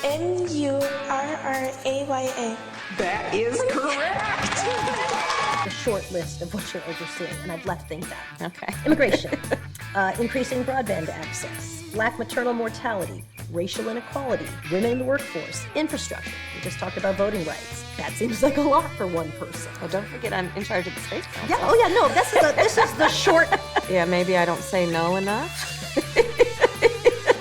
N-U-R-R-A-Y-A. That is correct. The short list of what you're overseeing, and I've left things out. Okay. Immigration, increasing broadband access, black maternal mortality, racial inequality, women in the workforce, infrastructure. We just talked about voting rights. That seems like a lot for one person. Well, don't forget I'm in charge of the Space Council. Yeah. Oh yeah. No. This is the short. Yeah. Maybe I don't say no enough.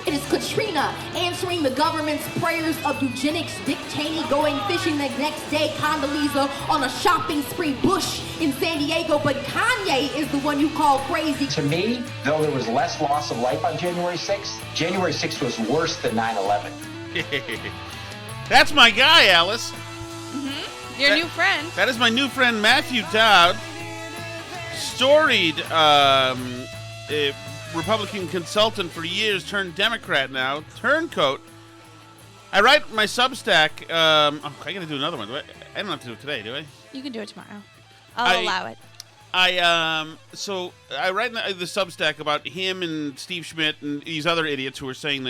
It is Katrina answering the government's prayers of eugenics, Dick Cheney going fishing the next day, Condoleezza on a shopping spree, Bush in San Diego, but Kanye is the one you call crazy. To me, though there was less loss of life on January 6th, January 6th was worse than 9/11. That's my guy, Alice. Mm-hmm. Your new friend. That is my new friend, Matthew Dowd. Storied Republican consultant for years, turned Democrat now, turncoat. I write my Substack. I got to do another one. I don't have to do it today, do I? You can do it tomorrow. I'll allow it. So I write the Substack about him and Steve Schmidt and these other idiots who are saying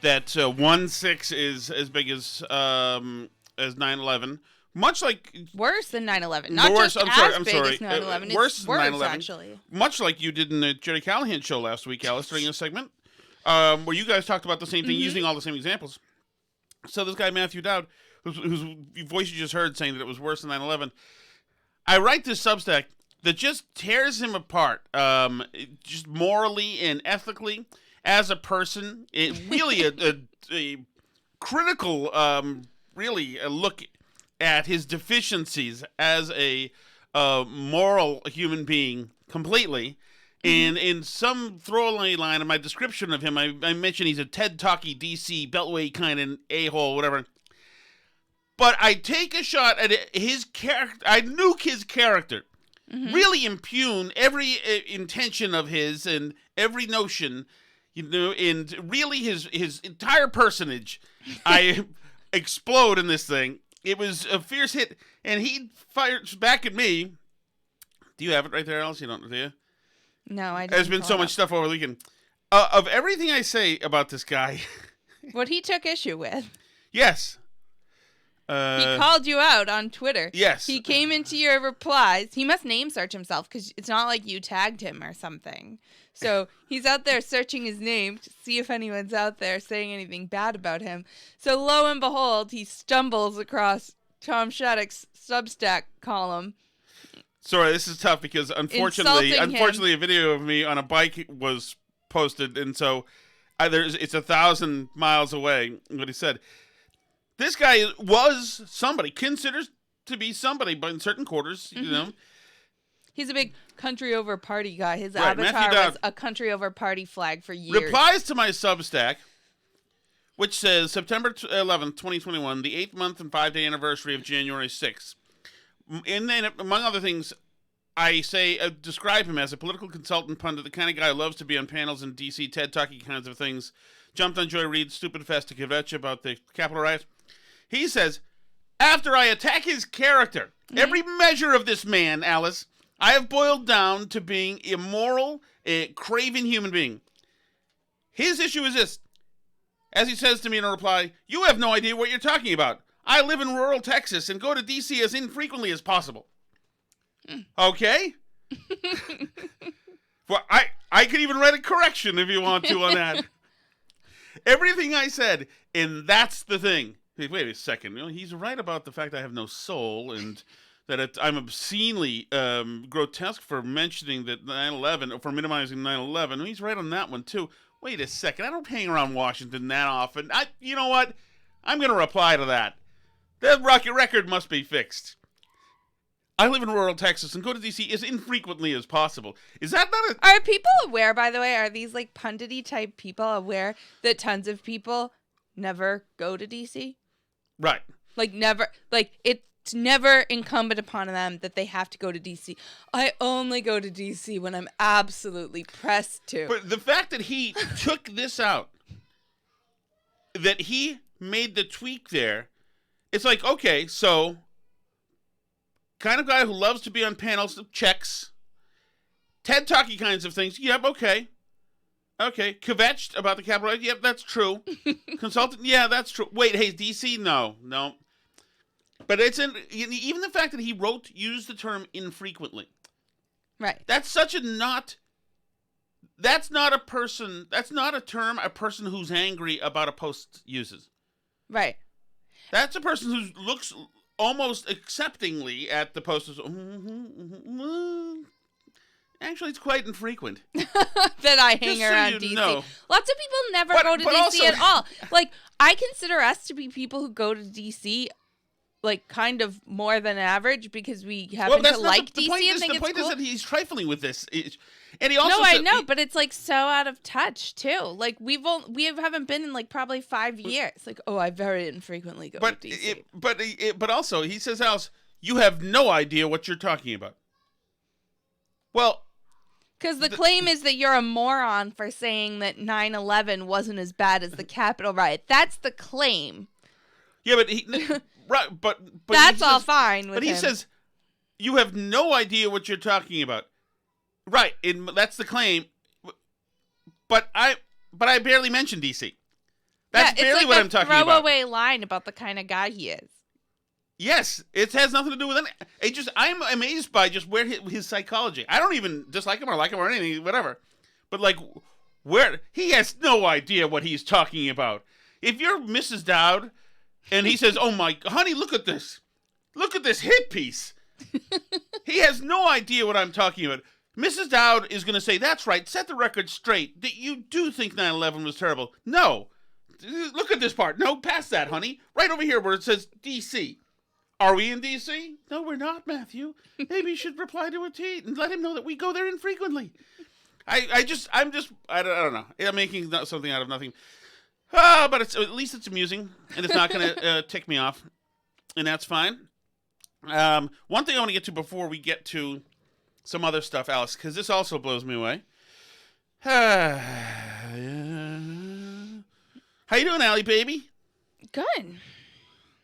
that 1/6 is as big as 9/11. Much like worse than 9/11, not worse, just I'm big sorry. as 9/11. Worse It's than worse 9/11. actually. Much like you did in the Jerry Callahan show last week, Alice, during a segment where you guys talked about the same thing, using all the same examples. So this guy Matthew Dowd, whose voice you just heard, saying that it was worse than 9/11. I write this Substack that just tears him apart, just morally and ethically as a person. It really a critical, really a look at his deficiencies as a moral human being completely. And in some throwaway line in my description of him, I mentioned he's a TED Talky DC Beltway kind of a-hole, whatever. But I take a shot at his character. I nuke his character. Really impugn every intention of his and every notion, and really his entire personage. I explode in this thing. It was a fierce hit, and he fires back at me. Do you have it right there, Alice? You don't, do you? No, I don't. There's been so much stuff over the weekend. Of everything I say about this guy. What he took issue with. Yes. He called you out on Twitter. Yes. He came into your replies. He must name search himself because it's not like you tagged him or something. So he's out there searching his name to see if anyone's out there saying anything bad about him. So lo and behold, he stumbles across Tom Shattuck's Substack column. Sorry, this is tough because unfortunately, a video of me on a bike was posted, and so it's 1,000 miles away. What he said. This guy was somebody, considers to be somebody, but in certain quarters, you know. He's a big country over party guy. His Right, avatar was a country over party flag for years. Replies to my Substack, which says September 11th, 2021, the 8th month and 5-day anniversary of January 6th. And then, among other things, I say, describe him as a political consultant pundit, the kind of guy who loves to be on panels in D.C., TED Talky kinds of things. Jumped on Joy Reid's stupid fest to kvetch about the Capitol riot. He says, after I attack his character, every measure of this man, Alice, I have boiled down to being immoral, a craven human being. His issue is this. As he says to me in a reply, you have no idea what you're talking about. I live in rural Texas and go to D.C. as infrequently as possible. Okay? Well, I could even write a correction if you want to on that. Everything I said, and that's the thing. Wait a second. He's right about the fact I have no soul and that I'm obscenely grotesque for mentioning that 9/11, or for minimizing 9/11. He's right on that one, too. Wait a second. I don't hang around Washington that often. You know what? I'm going to reply to that. That rocket record must be fixed. I live in rural Texas and go to D.C. as infrequently as possible. Is that not a... Are people aware, by the way, are these like pundity type people aware that tons of people never go to D.C.? Right. Like never, like it's never incumbent upon them that they have to go to D.C. I only go to D.C. when I'm absolutely pressed to. But the fact that he took this out, that he made the tweak there, it's like, okay, so... kind of guy who loves to be on panels, checks. TED Talky kinds of things, yep, okay. Okay. Kvetched about the Capitol riot. Yep, that's true. Consultant. Yeah, that's true. Wait, hey, DC? No. But even the fact that he used the term infrequently. Right. That's such a not. That's not a person. That's not a term a person who's angry about a post uses. Right. That's a person who looks almost acceptingly at the post. Actually, it's quite infrequent. That I hang Just so around you DC. know. Lots of people never go to DC also- at all. Like, I consider us to be people who go to DC, like, kind of more than average because we happen to like DC and think it's cool. The point is that he's trifling with this. And he also No, I said- know, but it's, like, so out of touch, too. Like, we haven't been in, like, probably 5 years. Like, I very infrequently go to DC. But also, he says, Alice, you have no idea what you're talking about. Well... Because the claim is that you're a moron for saying that 9/11 wasn't as bad as the Capitol riot. That's the claim. Yeah, but he... right, but that's he all says, fine with But he him. says, you have no idea what you're talking about. Right, that's the claim. But I barely mentioned DC. That's barely what I'm talking about. it's like a throwaway line about the kind of guy he is. Yes, it has nothing to do with anything. I'm amazed by just where his psychology. I don't even dislike him or like him or anything, whatever. But like, where he has no idea what he's talking about. If you're Mrs. Dowd, and he says, "Oh my, honey, look at this hit piece," he has no idea what I'm talking about. Mrs. Dowd is going to say, "That's right. Set the record straight. That you do think 9/11 was terrible." No, look at this part. No, past that, honey. Right over here where it says DC. Are we in D.C.? No, we're not, Matthew. Maybe you should reply to a tweet and let him know that we go there infrequently. I don't know. I'm making something out of nothing. But at least it's amusing, and it's not going to tick me off, and that's fine. One thing I want to get to before we get to some other stuff, Alice, because this also blows me away. How you doing, Allie, baby? Good.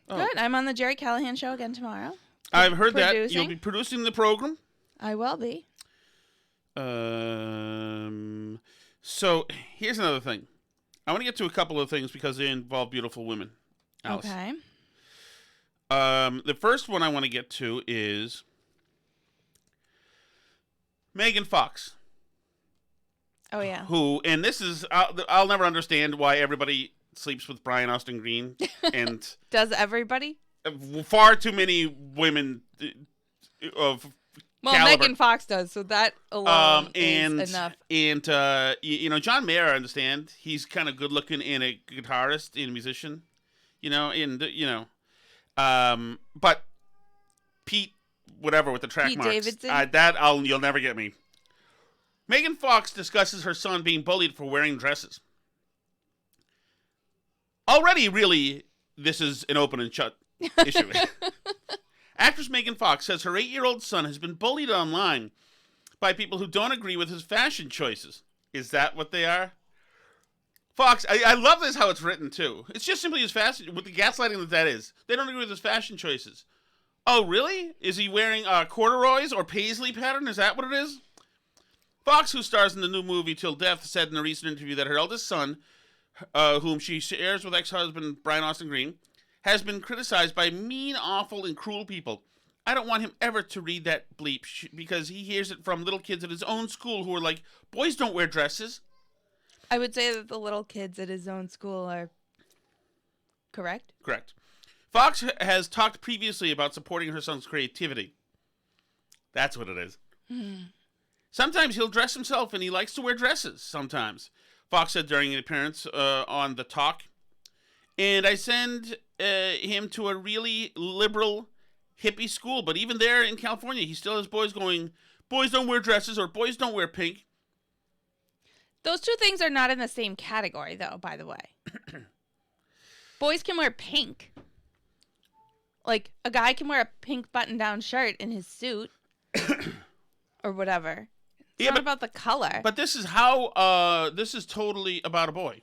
Good. I'm on the Jerry Callahan show again tomorrow. I've heard that. You'll be producing the program. I will be. So here's another thing. I want to get to a couple of things because they involve beautiful women, Alice. Okay. The first one I want to get to is Megan Fox. Oh, yeah. And this is, I'll never understand why everybody sleeps with Brian Austin Green. And does everybody? Far too many women of caliber. Megan Fox does, so that alone is enough. And, John Mayer, I understand. He's kind of good looking and a guitarist and a musician. But Pete, whatever, with the track Pete marks. Davidson? You'll never get me. Megan Fox discusses her son being bullied for wearing dresses. Already, really, this is an open and shut issue. Actress Megan Fox says her 8-year-old son has been bullied online by people who don't agree with his fashion choices. Is that what they are? Fox, I love this how it's written, too. It's just simply his fashion, with the gaslighting that is. They don't agree with his fashion choices. Oh, really? Is he wearing corduroys or paisley pattern? Is that what it is? Fox, who stars in the new movie Till Death, said in a recent interview that her eldest son, whom she shares with ex-husband Brian Austin Green, has been criticized by mean, awful, and cruel people. I don't want him ever to read that bleep because he hears it from little kids at his own school who are like, boys don't wear dresses. I would say that the little kids at his own school are correct. Correct. Fox has talked previously about supporting her son's creativity. That's what it is. Sometimes he'll dress himself, and he likes to wear dresses sometimes, Fox said during an appearance on The Talk. And I send him to a really liberal hippie school, but even there in California, he still has boys going, boys don't wear dresses or boys don't wear pink. Those two things are not in the same category, though, by the way. Boys can wear pink. Like, a guy can wear a pink button-down shirt in his suit. Or whatever. It's not about the color. But this is this is totally about a boy.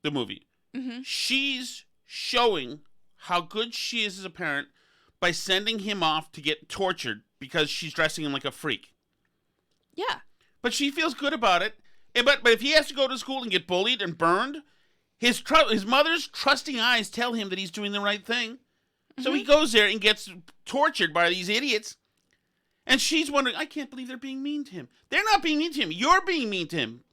The movie. Mm-hmm. She's showing how good she is as a parent by sending him off to get tortured because she's dressing him like a freak. Yeah. But she feels good about it But if he has to go to school and get bullied and burned, his mother's trusting eyes tell him that he's doing the right thing. So he goes there and gets tortured by these idiots. And she's wondering, I can't believe they're being mean to him. They're not being mean to him. You're being mean to him.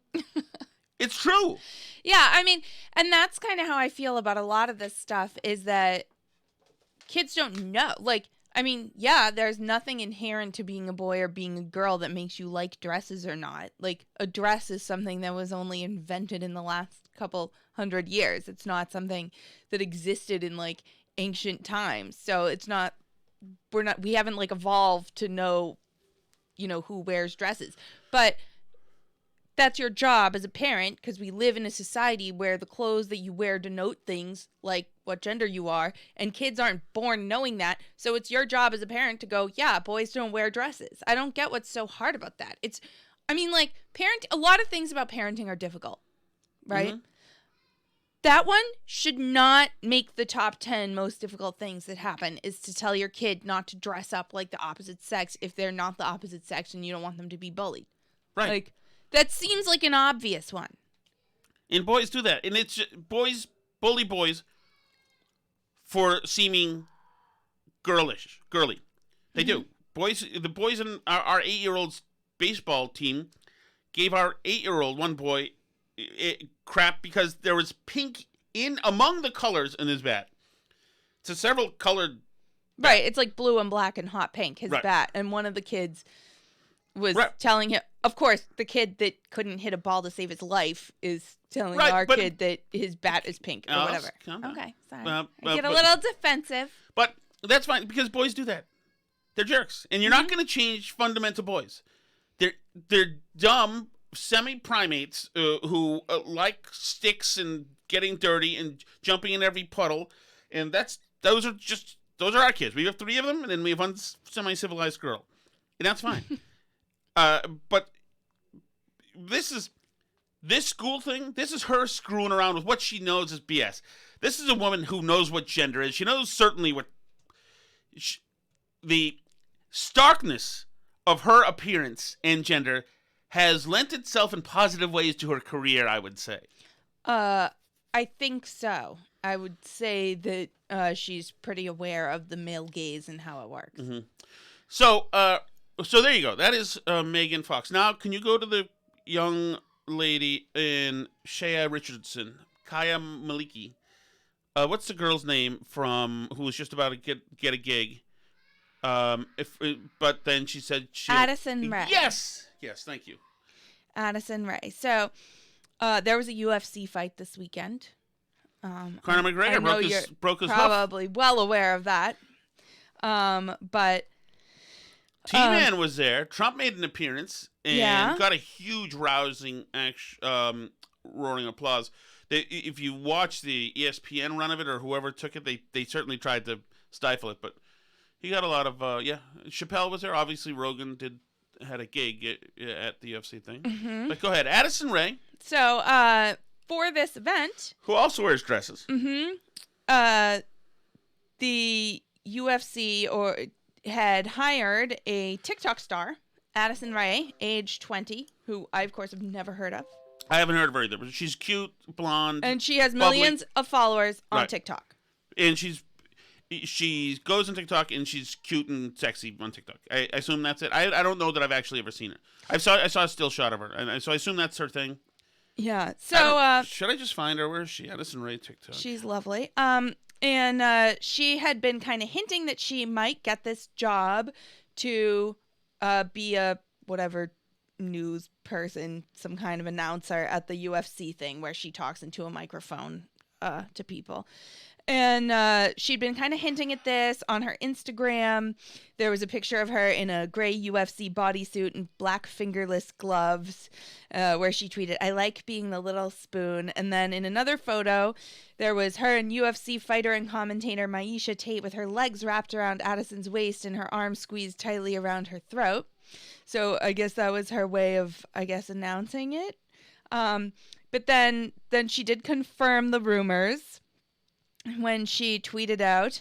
It's true. Yeah, I mean, and that's kind of how I feel about a lot of this stuff is that kids don't know. Like, I mean, yeah, there's nothing inherent to being a boy or being a girl that makes you like dresses or not. Like, a dress is something that was only invented in the last couple 100 years. It's not something that existed in, like, ancient times. So it's not, we haven't, like, evolved to know, who wears dresses. But that's your job as a parent, because we live in a society where the clothes that you wear denote things like what gender you are, and kids aren't born knowing that. So it's your job as a parent to go, yeah, boys don't wear dresses. I don't get what's so hard about that. A lot of things about parenting are difficult, right? Mm-hmm. That one should not make the top 10 most difficult things that happen, is to tell your kid not to dress up like the opposite sex if they're not the opposite sex and you don't want them to be bullied. Right. Like, that seems like an obvious one. And boys do that. And it's just, boys bully boys for seeming girly. They do. The boys in our 8-year-old's baseball team gave our 8-year-old, one boy, crap because there was pink among the colors in his bat. It's a several colored bat. Right. It's like blue and black and hot pink, his bat. And one of the kids was telling him, of course, the kid that couldn't hit a ball to save his life is telling our kid that his bat is pink or whatever. Okay, sorry. I get a little defensive. But that's fine, because boys do that. They're jerks. And you're not going to change fundamental boys. They're dumb semi-primates who like sticks and getting dirty and jumping in every puddle. And those are our kids. We have 3 of them, and then we have one semi-civilized girl. And that's fine. But this school thing, this is her screwing around with what she knows is BS. This is a woman who knows what gender is. She knows certainly what the starkness of her appearance and gender has lent itself in positive ways to her career, I would say. I think so. I would say that she's pretty aware of the male gaze and how it works. Mm-hmm. So there you go. That is Megan Fox. Now, can you go to the young lady in Shea Richardson, Kaya Maliki? What's the girl's name from who was just about to get a gig? But then she said Addison Rae. Yes, thank you. Addison Rae. So there was a UFC fight this weekend. Conor McGregor broke his hoof. Probably well aware of that. But T-Man was there. Trump made an appearance and got a huge rousing roaring applause. If you watch the ESPN run of it or whoever took it, they certainly tried to stifle it, but he got a lot of Chappelle was there. Obviously, Rogan had a gig at the UFC thing. Mm-hmm. But go ahead, Addison Rae. So for this event, who also wears dresses. Mm-hmm. The UFC had hired a TikTok star, Addison Rae, age 20, who I, of course, have never heard of. I haven't heard of her either, but she's cute, blonde. And she has millions of followers on TikTok. And she goes on TikTok, and she's cute and sexy on TikTok. I assume that's it. I don't know that I've actually ever seen her. I saw a still shot of her, and so I assume that's her thing. Yeah. So should I just find her? Where is she? Addison Rae TikTok. She's lovely. And she had been kind of hinting that she might get this job to be a whatever news person, some kind of announcer at the UFC thing where she talks into a microphone to people. And she'd been kind of hinting at this on her Instagram. There was a picture of her in a gray UFC bodysuit and black fingerless gloves where she tweeted, "I like being the little spoon." And then in another photo, there was her and UFC fighter and commentator Miesha Tate with her legs wrapped around Addison's waist and her arms squeezed tightly around her throat. So I guess that was her way of, announcing it. But then she did confirm the rumors when she tweeted out,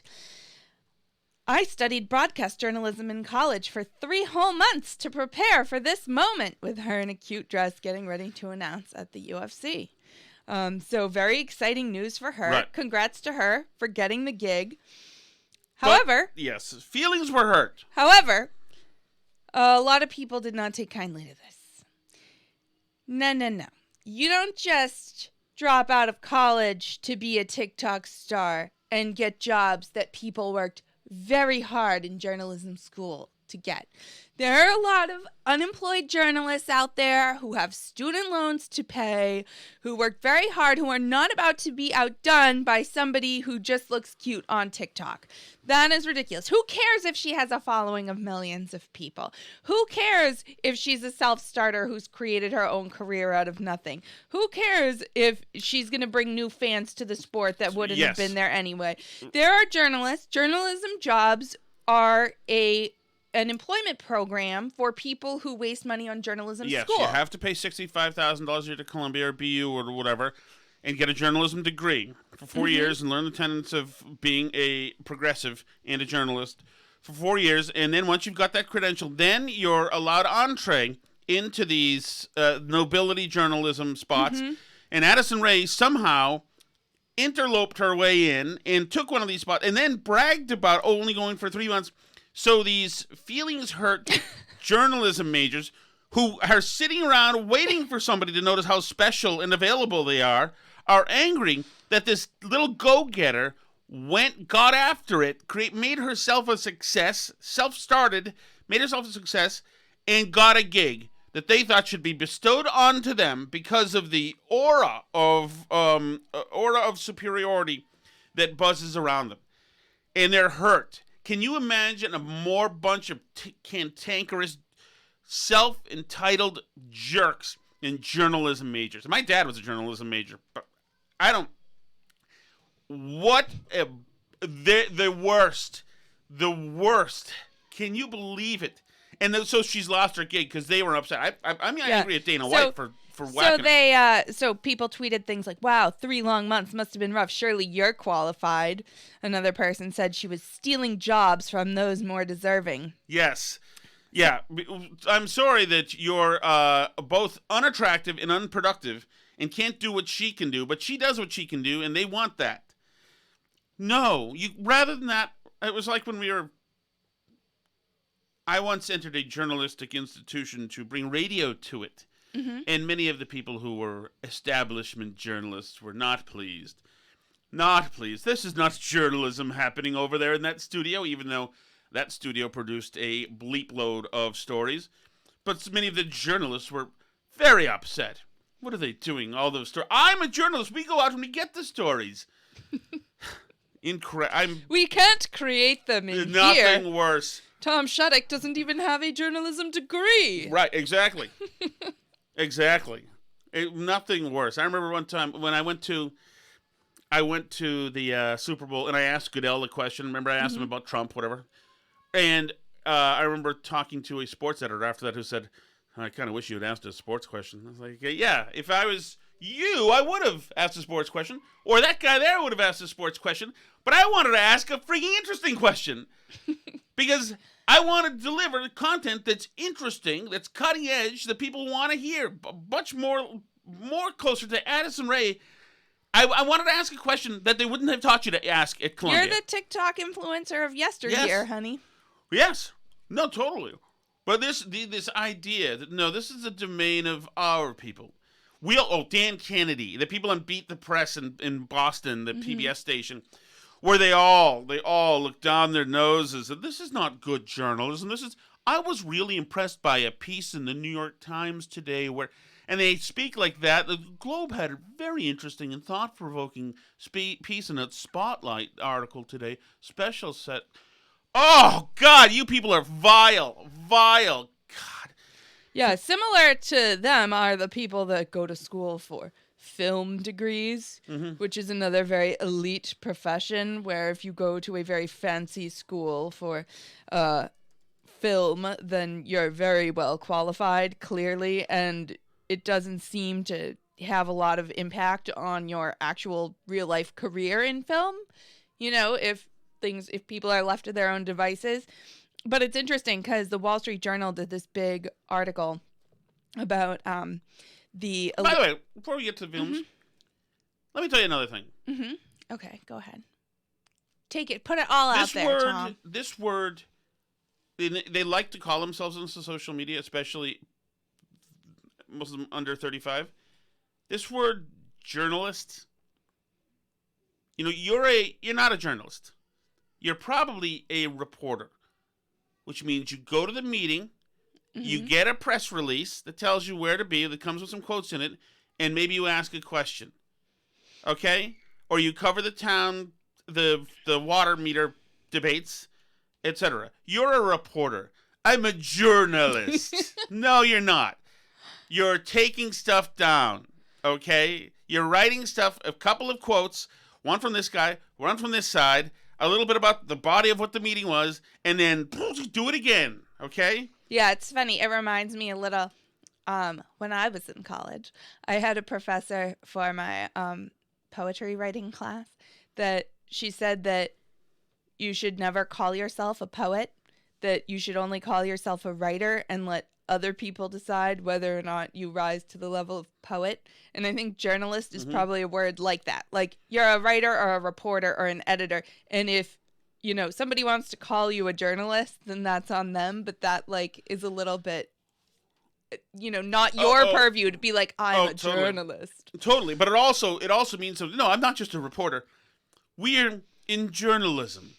I studied broadcast journalism in college for 3 whole months to prepare for this moment, with her in a cute dress getting ready to announce at the UFC. So very exciting news for her. Right. Congrats to her for getting the gig. However, yes, feelings were hurt. However, a lot of people did not take kindly to this. No. You don't just drop out of college to be a TikTok star and get jobs that people worked very hard in journalism school to get. There are a lot of unemployed journalists out there who have student loans to pay, who work very hard, who are not about to be outdone by somebody who just looks cute on TikTok. That is ridiculous. Who cares if she has a following of millions of people? Who cares if she's a self-starter who's created her own career out of nothing? Who cares if she's going to bring new fans to the sport that wouldn't have been there anyway? There are journalists. Journalism jobs are an employment program for people who waste money on journalism school. Yes, you have to pay $65,000 a year to Columbia or BU or whatever and get a journalism degree for 4 years and learn the tenets of being a progressive and a journalist for 4 years. And then once you've got that credential, then you're allowed entree into these nobility journalism spots. And Addison Rae somehow interloped her way in and took one of these spots and then bragged about only going for 3 months. So these feelings hurt journalism majors who are sitting around waiting for somebody to notice how special and available they are angry that this little go-getter got after it, made herself a success, self-started, made herself a success, and got a gig that they thought should be bestowed onto them because of the aura of superiority that buzzes around them. And they're hurt. Can you imagine a more bunch of cantankerous, self-entitled jerks than journalism majors? My dad was a journalism major, but I don't... The worst. Can you believe it? And so she's lost her gig because they were upset. I'm angry at Dana White for whacking her. So people tweeted things like, wow, 3 long months must have been rough. Surely you're qualified. Another person said she was stealing jobs from those more deserving. Yes. Yeah. I'm sorry that you're both unattractive and unproductive and can't do what she can do, but she does what she can do, and they want that. No. Rather than that, it was like when I once entered a journalistic institution to bring radio to it. And many of the people who were establishment journalists were not pleased. Not pleased. This is not journalism happening over there in that studio, even though that studio produced a bleep load of stories. But many of the journalists were very upset. What are they doing? All those stories. I'm a journalist. We go out and we get the stories. We can't create them in nothing here. Nothing worse. Tom Shattuck doesn't even have a journalism degree. Right, exactly. Exactly. Nothing worse. I remember one time when I went to the Super Bowl and I asked Goodell the question. Remember I asked him about Trump, whatever. And I remember talking to a sports editor after that who said, I kind of wish you had asked a sports question. I was like, yeah, if I was you, I would have asked a sports question. Or that guy there would have asked a sports question. But I wanted to ask a freaking interesting question. Because I want to deliver content that's interesting, that's cutting edge, that people want to hear. Much more closer to Addison Rae. I wanted to ask a question that they wouldn't have taught you to ask at Columbia. You're the TikTok influencer of yesteryear, honey. Yes. No, totally. But this idea that, no, this is the domain of our people. Dan Kennedy, the people on Beat the Press in Boston, the PBS station, where they all look down their noses and this is not good journalism. I was really impressed by a piece in the New York Times today and they speak like that. The Globe had a very interesting and thought-provoking piece in its Spotlight article today. Special set. Oh, God, you people are vile. God. Yeah, similar to them are the people that go to school for film degrees, which is another very elite profession where if you go to a very fancy school for film, then you're very well qualified, clearly, and it doesn't seem to have a lot of impact on your actual real-life career in film. You know, if things if people are left to their own devices. But it's interesting because the Wall Street Journal did this big article about the... By the way, before we get to the films, let me tell you another thing. Okay, go ahead. Take it. Put it all out there, Tom. This word, they like to call themselves on social media, especially most of them under 35. This word, journalist, you're not a journalist. You're probably a reporter, which means you go to the meeting, you get a press release that tells you where to be, that comes with some quotes in it, and maybe you ask a question. Okay? Or you cover the town, the water meter debates, etc. You're a reporter. I'm a journalist. No, you're not. You're taking stuff down. Okay? You're writing stuff, a couple of quotes, one from this guy, one from this side, a little bit about the body of what the meeting was, and then do it again. Okay? Yeah, it's funny. It reminds me a little, when I was in college, I had a professor for my poetry writing class that she said that you should never call yourself a poet, that you should only call yourself a writer and let other people decide whether or not you rise to the level of poet. And I think journalist is probably a word like that. Like, you're a writer or a reporter or an editor, and if somebody wants to call you a journalist, then that's on them, but that is a little bit not your purview to be like, I'm a journalist. Totally. But it also means something. No, I'm not just a reporter. We're in journalism.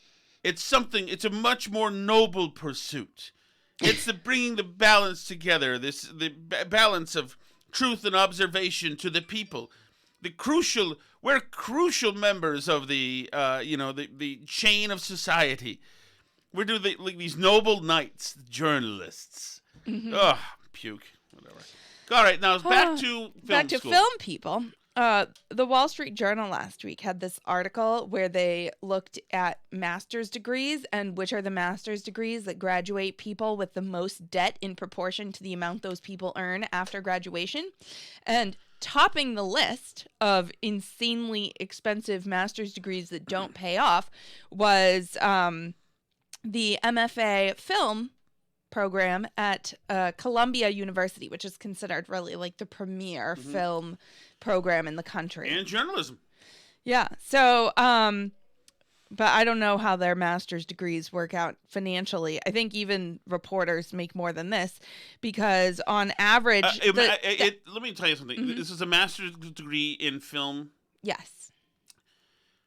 It's a much more noble pursuit. It's the bringing the balance together, the balance of truth and observation to the people. We're crucial members of the chain of society. We're doing these noble knights, journalists. Ugh, puke. Whatever. All right, now back to school. Film people. The Wall Street Journal last week had this article where they looked at master's degrees and which are the master's degrees that graduate people with the most debt in proportion to the amount those people earn after graduation. And topping the list of insanely expensive master's degrees that don't pay off was the MFA film program at Columbia University, which is considered really the premier film program in the country. And journalism. Yeah. So, but I don't know how their master's degrees work out financially. I think even reporters make more than this because on average... let me tell you something. This is a master's degree in film. Yes.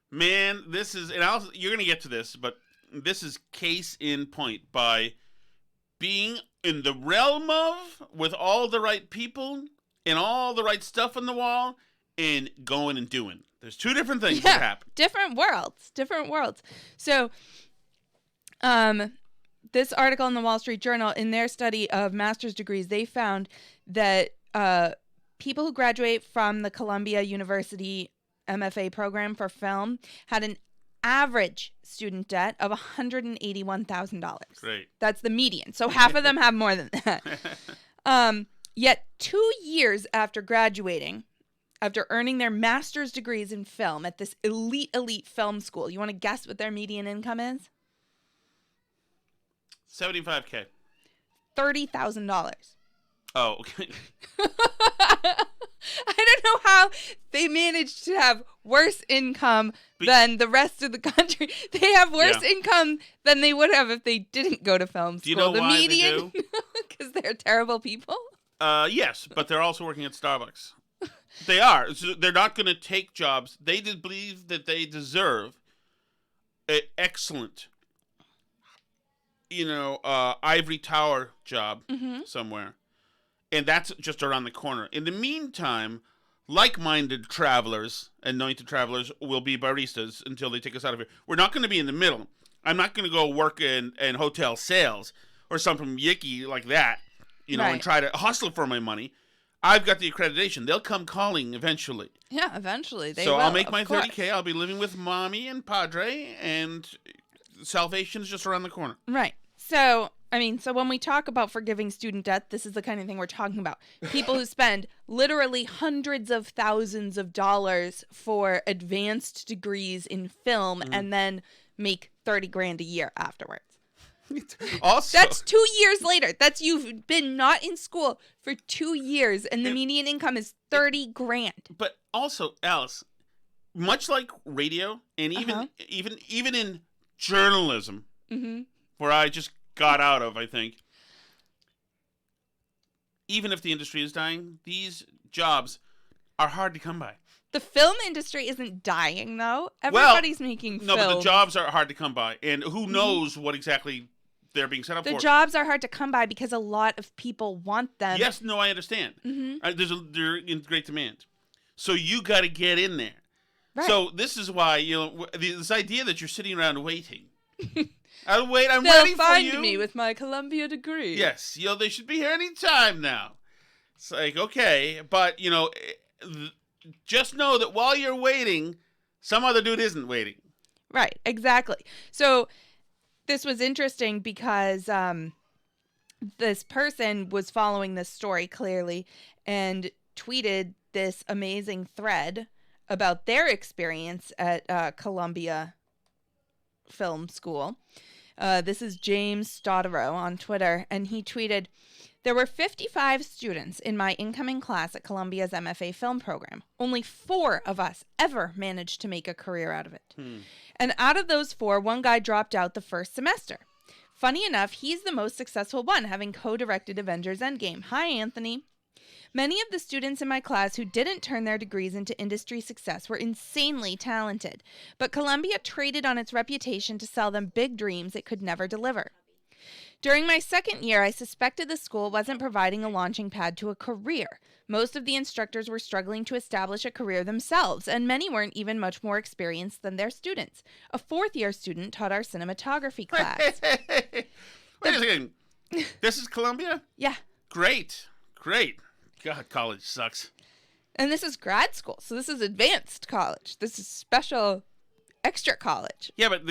Man, this is... And you're going to get to this, but this is case in point by being in the realm of, with all the right people and all the right stuff on the wall, and going and doing. There's two different things that happen. Different worlds. So, this article in the Wall Street Journal, in their study of master's degrees, they found that people who graduate from the Columbia University MFA program for film had an average student debt of $181,000. Great. That's the median. So half of them have more than that. Yet 2 years after graduating, after earning their master's degrees in film at this elite film school, you want to guess what their median income is? $75K. $30,000. Oh, okay. I don't know how they managed to have worse income than the rest of the country. They have worse income than they would have if they didn't go to film school. Do you know the why median, they do? Because they're terrible people? Yes, but they're also working at Starbucks. They are. So they're not going to take jobs. They believe that they deserve an excellent, ivory tower job somewhere. And that's just around the corner. In the meantime, like-minded travelers, anointed travelers, will be baristas until they take us out of here. We're not going to be in the middle. I'm not going to go work in hotel sales or something yicky like that, and try to hustle for my money. I've got the accreditation. They'll come calling eventually. Yeah, eventually. They will, I'll make my $30K. I'll be living with Mommy and Padre, and salvation is just around the corner. Right. So when we talk about forgiving student debt, this is the kind of thing we're talking about. People who spend literally hundreds of thousands of dollars for advanced degrees in film and then make 30 grand a year afterwards. Also, That's 2 years later. That's you've been not in school for 2 years, and the median income is 30 grand. but also, Alice, much like radio and even in journalism, where I just got out of, I think, even if the industry is dying, these jobs are hard to come by. The film industry isn't dying, though. Everybody's making films. No, but the jobs are hard to come by, and who knows what exactly they're being set up for. The jobs are hard to come by because a lot of people want them. Yes, no, I understand. They're in great demand, so you got to get in there. Right. So this is why this idea that you're sitting around waiting. I'll wait. I'm They'll ready for find you. me with my Columbia degree. Yes, they should be here any time now. It's like, okay, but just know that while you're waiting, some other dude isn't waiting. Right, exactly. So this was interesting because this person was following this story clearly and tweeted this amazing thread about their experience at Columbia Film School. This is James Stottero on Twitter, and he tweeted, "There were 55 students in my incoming class at Columbia's MFA film program. Only 4 of us ever managed to make a career out of it. And out of those 4, one guy dropped out the first semester. Funny enough, he's the most successful one, having co-directed Avengers Endgame. Hi, Anthony. Many of the students in my class who didn't turn their degrees into industry success were insanely talented, but Columbia traded on its reputation to sell them big dreams it could never deliver. During my second year, I suspected the school wasn't providing a launching pad to a career. Most of the instructors were struggling to establish a career themselves, and many weren't even much more experienced than their students. A fourth-year student taught our cinematography class." Wait a second. This is Columbia? Yeah. Great. God, college sucks. And this is grad school, so this is advanced college. This is special extra college. Yeah, but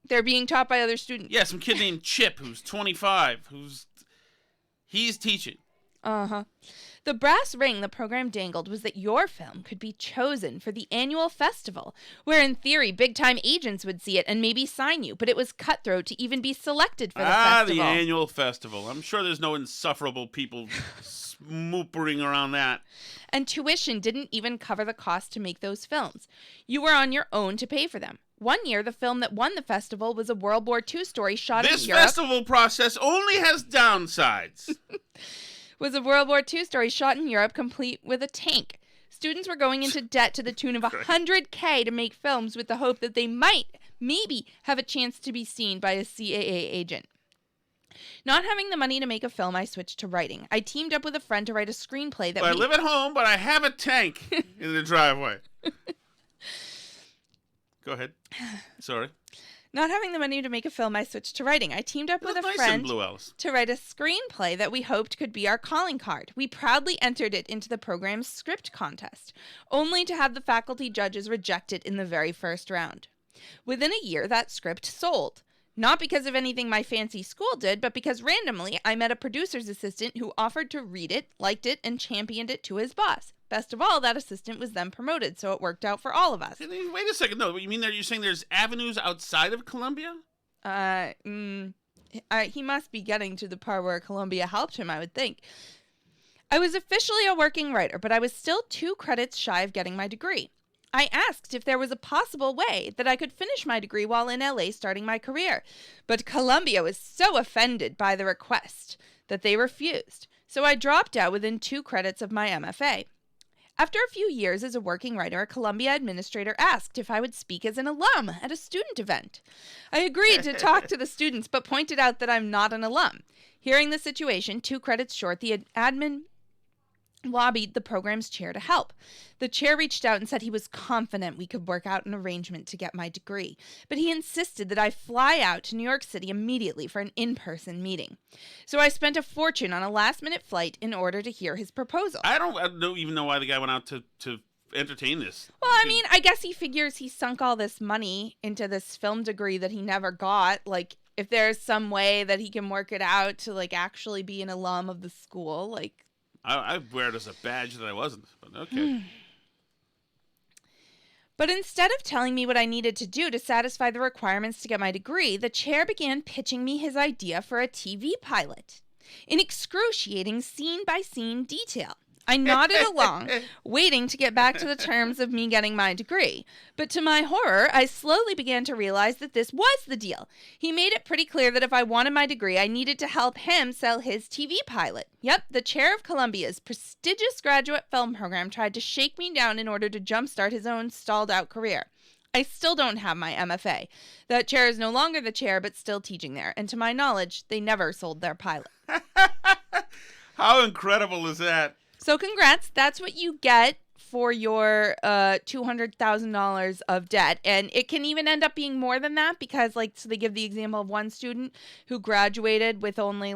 They're being taught by other students. yeah, some kid named Chip who's 25, he's teaching. Uh-huh. The brass ring the program dangled was that your film could be chosen for the annual festival, where in theory big-time agents would see it and maybe sign you, but it was cutthroat to even be selected for the festival. The annual festival. I'm sure there's no insufferable people smoopering around that. And tuition didn't even cover the cost to make those films. You were on your own to pay for them. One year, the film that won the festival was a World War II story shot in Europe. This festival process only has downsides. Was a World War II story shot in Europe, complete with a tank. Students were going into debt to the tune of $100K to make films with the hope that they might, maybe, have a chance to be seen by a CAA agent. Not having the money to make a film, I switched to writing. I teamed up with a friend to write a screenplay that I live at home, but I have a tank in the driveway. Go ahead. Sorry. Not having the money to make a film, I switched to writing. I teamed up with a friend to write a screenplay that we hoped could be our calling card. We proudly entered it into the program's script contest, only to have the faculty judges reject it in the very first round. Within a year, that script sold. Not because of anything my fancy school did, but because randomly I met a producer's assistant who offered to read it, liked it, and championed it to his boss. Best of all, that assistant was then promoted, so it worked out for all of us. Wait a second. No, you mean you're saying there's avenues outside of Columbia? He must be getting to the part where Columbia helped him, I would think. I was officially a working writer, but I was still 2 credits shy of getting my degree. I asked if there was a possible way that I could finish my degree while in LA starting my career, but Columbia was so offended by the request that they refused, so I dropped out within 2 credits of my MFA. After a few years as a working writer, a Columbia administrator asked if I would speak as an alum at a student event. I agreed to talk to the students, but pointed out that I'm not an alum. Hearing the situation, 2 credits short, the admin lobbied the program's chair to help. The chair reached out and said he was confident we could work out an arrangement to get my degree, but he insisted that I fly out to New York City immediately for an in-person meeting. So I spent a fortune on a last-minute flight in order to hear his proposal. I don't even know why the guy went out to entertain this. Well, I mean, I guess he figures he sunk all this money into this film degree that he never got. Like, if there's some way that he can work it out to, like, actually be an alum of the school, like... I wear it as a badge that I wasn't, but okay. But instead of telling me what I needed to do to satisfy the requirements to get my degree, the chair began pitching me his idea for a TV pilot in excruciating scene-by-scene detail. I nodded along, waiting to get back to the terms of me getting my degree. But to my horror, I slowly began to realize that this was the deal. He made it pretty clear that if I wanted my degree, I needed to help him sell his TV pilot. Yep, the chair of Columbia's prestigious graduate film program tried to shake me down in order to jumpstart his own stalled-out career. I still don't have my MFA. That chair is no longer the chair, but still teaching there. And to my knowledge, they never sold their pilot. How incredible is that? So congrats. That's what you get for your $200,000 of debt. And it can even end up being more than that because, so they give the example of one student who graduated with only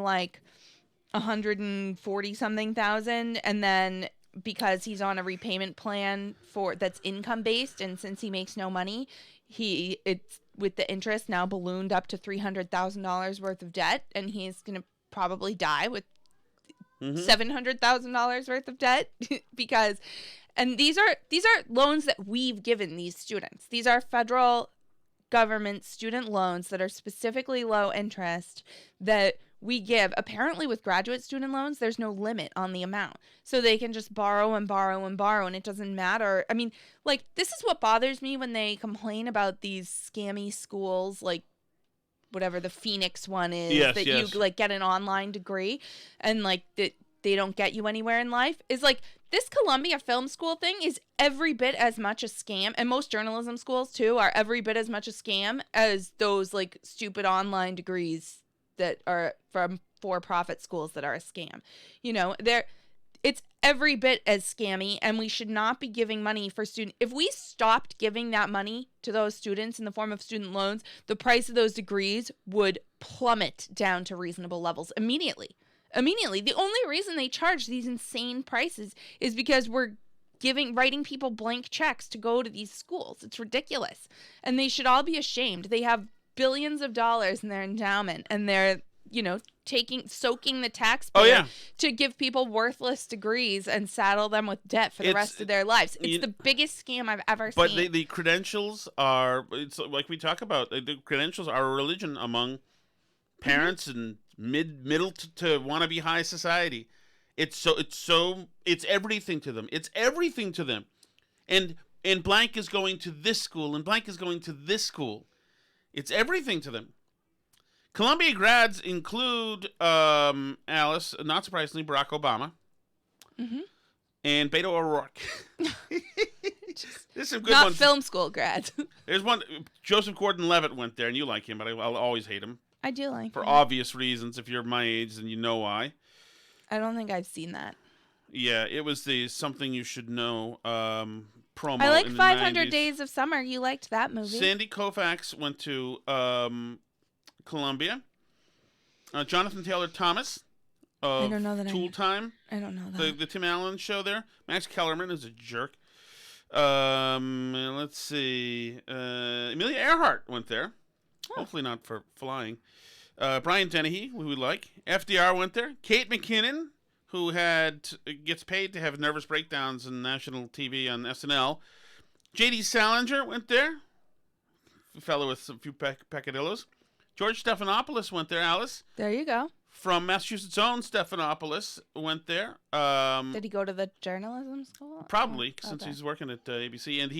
140-something thousand. And then because he's on a repayment plan that's income-based, and since he makes no money, it's with the interest now ballooned up to $300,000 worth of debt. And he's going to probably die with $700,000 worth of debt and these are loans that we've given these students. These are federal government student loans that are specifically low interest that we give. Apparently with graduate student loans, there's no limit on the amount. So they can just borrow and borrow and borrow, and it doesn't matter. I mean, this is what bothers me when they complain about these scammy schools, whatever the Phoenix one is, you get an online degree and that they don't get you anywhere in life, is this Columbia Film School thing is every bit as much a scam, and most journalism schools too are every bit as much a scam as those stupid online degrees that are from for-profit schools that are a scam. It's every bit as scammy, and we should not be giving money for students. If we stopped giving that money to those students in the form of student loans, the price of those degrees would plummet down to reasonable levels immediately. The only reason they charge these insane prices is because we're writing people blank checks to go to these schools. It's ridiculous. And they should all be ashamed. They have billions of dollars in their endowment, and they're soaking the taxpayer to give people worthless degrees and saddle them with debt for the rest of their lives. It's the biggest scam I've ever seen. But the credentials are, it's like we talk about, the credentials are a religion among parents and middle to wannabe high society. It's everything to them. It's everything to them. And blank is going to this school, and blank is going to this school. It's everything to them. Columbia grads include, Alice, not surprisingly, Barack Obama, and Beto O'Rourke. There's some good not ones. Film school grads. There's one, Joseph Gordon-Levitt went there, and you like him, but I'll always hate him. I do like For him. obvious reasons. If you're my age, then you know why. I don't think I've seen that. Yeah, it was the Something You Should Know promo. I like in the 500 90s. Days of Summer. You liked that movie. Sandy Koufax went to Columbia. Jonathan Taylor Thomas of I don't know that Tool Time. I don't know that. The Tim Allen show there. Max Kellerman is a jerk. Let's see. Amelia Earhart went there. Oh. Hopefully not for flying. Brian Dennehy, who we like. FDR went there. Kate McKinnon, who gets paid to have nervous breakdowns on national TV on SNL. J.D. Salinger went there. A fellow with a few peccadillos. George Stephanopoulos went there, Alice. There you go. From Massachusetts' own Stephanopoulos went there. Did he go to the journalism school? Probably, since he's working at ABC. And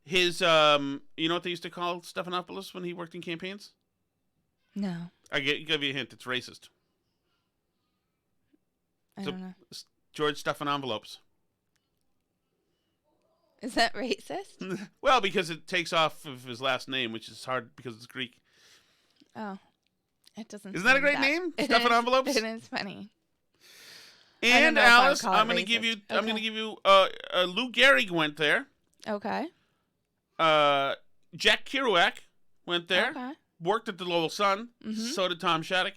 his you know what they used to call Stephanopoulos when he worked in campaigns? No. I give you a hint. It's racist. I don't know. George Stephanopoulos. Is that racist? Well, because it takes off of his last name, which is hard because it's Greek. Oh. It doesn't. Isn't that a great name? Stephanopoulos? It is funny. And Alice, I'm going to give you. Okay. I'm going to give you. Lou Gehrig went there. Okay. Jack Kerouac went there. Okay. Worked at the Lowell Sun. Mm-hmm. So did Tom Shattuck.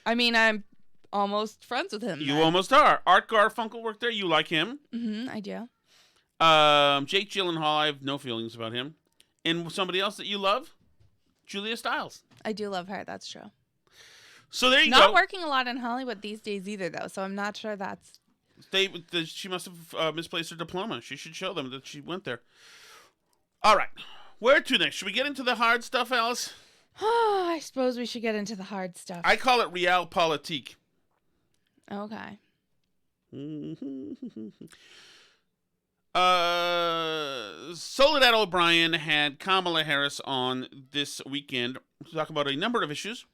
I mean, I'm almost friends with him. You almost are. Art Garfunkel worked there. You like him? Mm-hmm. I do. Jake Gyllenhaal. I have no feelings about him. And somebody else that you love, Julia Stiles. I do love her. That's true. So there you go. Not working a lot in Hollywood these days either, though. So I'm not sure that's. She must have misplaced her diploma. She should show them that she went there. All right. Where to next? Should we get into the hard stuff, Alice? Oh, I suppose we should get into the hard stuff. I call it realpolitik. Okay. Soledad O'Brien had Kamala Harris on this weekend to talk about a number of issues,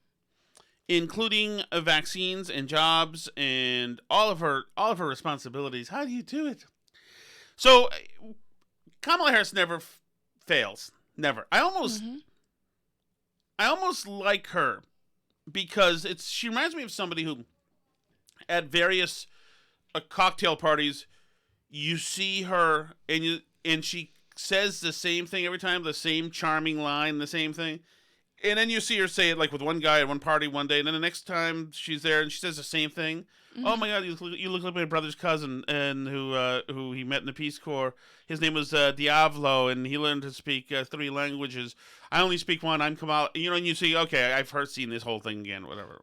including vaccines and jobs and all of her responsibilities. How do you do it? So Kamala Harris never fails. Never. I almost like her because she reminds me of somebody who at various cocktail parties, you see her and she says the same thing every time, the same charming line, the same thing. And then you see her say it like with one guy at one party one day, and then the next time she's there and she says the same thing. Mm-hmm. Oh my God, you look like my brother's cousin, and who he met in the Peace Corps. His name was Diavolo, and he learned to speak 3 languages. I only speak 1. I'm Kamala. You know, and you see, okay, I've seen this whole thing again, whatever.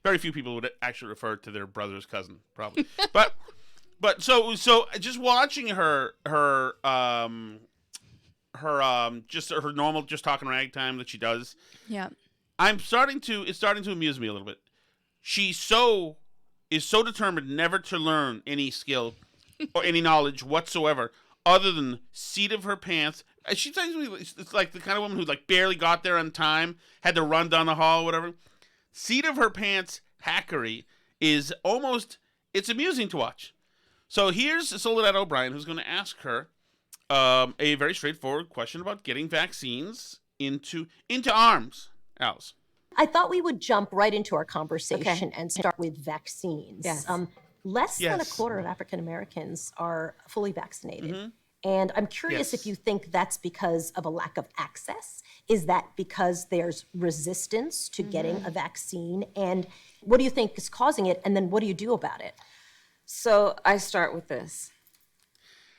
Very few people would actually refer to their brother's cousin, probably. But so just watching her just her normal just talking ragtime that she does. Yeah. It's starting to amuse me a little bit. She is so determined never to learn any skill or any knowledge whatsoever other than seat of her pants. She tells me it's like the kind of woman who like barely got there on time, had to run down the hall or whatever. Seat of her pants hackery is almost, it's amusing to watch. So here's Soledad O'Brien, who's going to ask her a very straightforward question about getting vaccines into arms. Alice. I thought we would jump right into our conversation and start with vaccines. Yes. Less than a quarter of African Americans are fully vaccinated. Mm-hmm. And I'm curious if you think that's because of a lack of access. Is that because there's resistance to getting a vaccine? And what do you think is causing it? And then what do you do about it? So I start with this.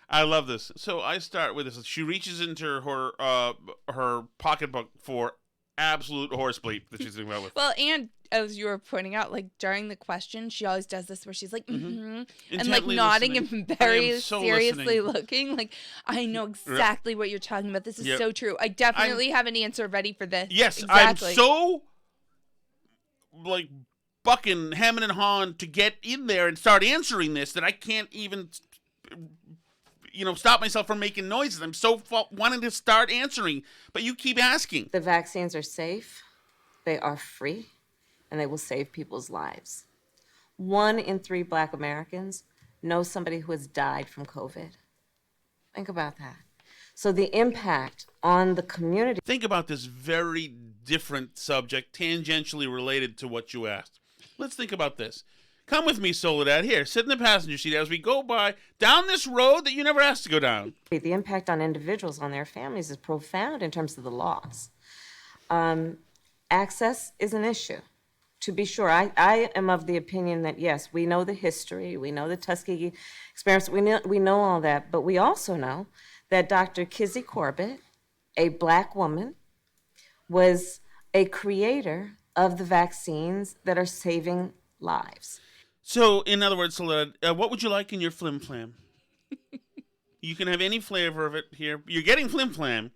I love this. So I start with this. She reaches into her pocketbook for absolute horse bleep that she's thinking about with. Well, and as you were pointing out, like during the question, she always does this where she's like, and like nodding and very seriously looking. Like, I know exactly what you're talking about. This is so true. I definitely have an answer ready for this. Yes, exactly. I'm so like bucking, hemming and hawing to get in there and start answering this that I can't even, stop myself from making noises. I'm so wanting to start answering, but you keep asking. The vaccines are safe, they are free, and they will save people's lives. 1 in 3 Black Americans know somebody who has died from COVID. Think about that. So the impact on the community. Think about this very different subject, tangentially related to what you asked. Let's think about this. Come with me, Soledad. Here, sit in the passenger seat as we go down this road that you never asked to go down. The impact on individuals, on their families, is profound in terms of the loss. Access is an issue. To be sure, I am of the opinion that, yes, we know the history, we know the Tuskegee experience, we know all that, but we also know that Dr. Kizzy Corbett, a Black woman, was a creator of the vaccines that are saving lives. So, in other words, Soledad, what would you like in your flim flam? You can have any flavor of it here. You're getting flim flam,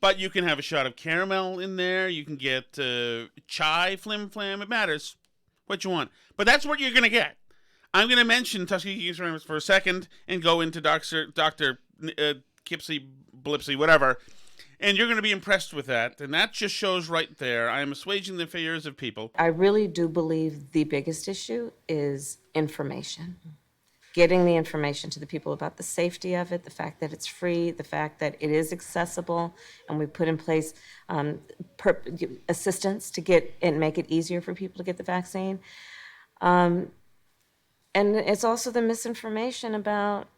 but you can have a shot of caramel in there. You can get chai flim flam. It matters what you want. But that's what you're going to get. I'm going to mention Tuskegee experience for a second and go into Dr. Kipsy, Blipsy, whatever. And you're going to be impressed with that. And that just shows right there. I am assuaging the fears of people. I really do believe the biggest issue is information. Getting the information to the people about the safety of it, the fact that it's free, the fact that it is accessible, and we put in place assistance to get and make it easier for people to get the vaccine. And it's also the misinformation about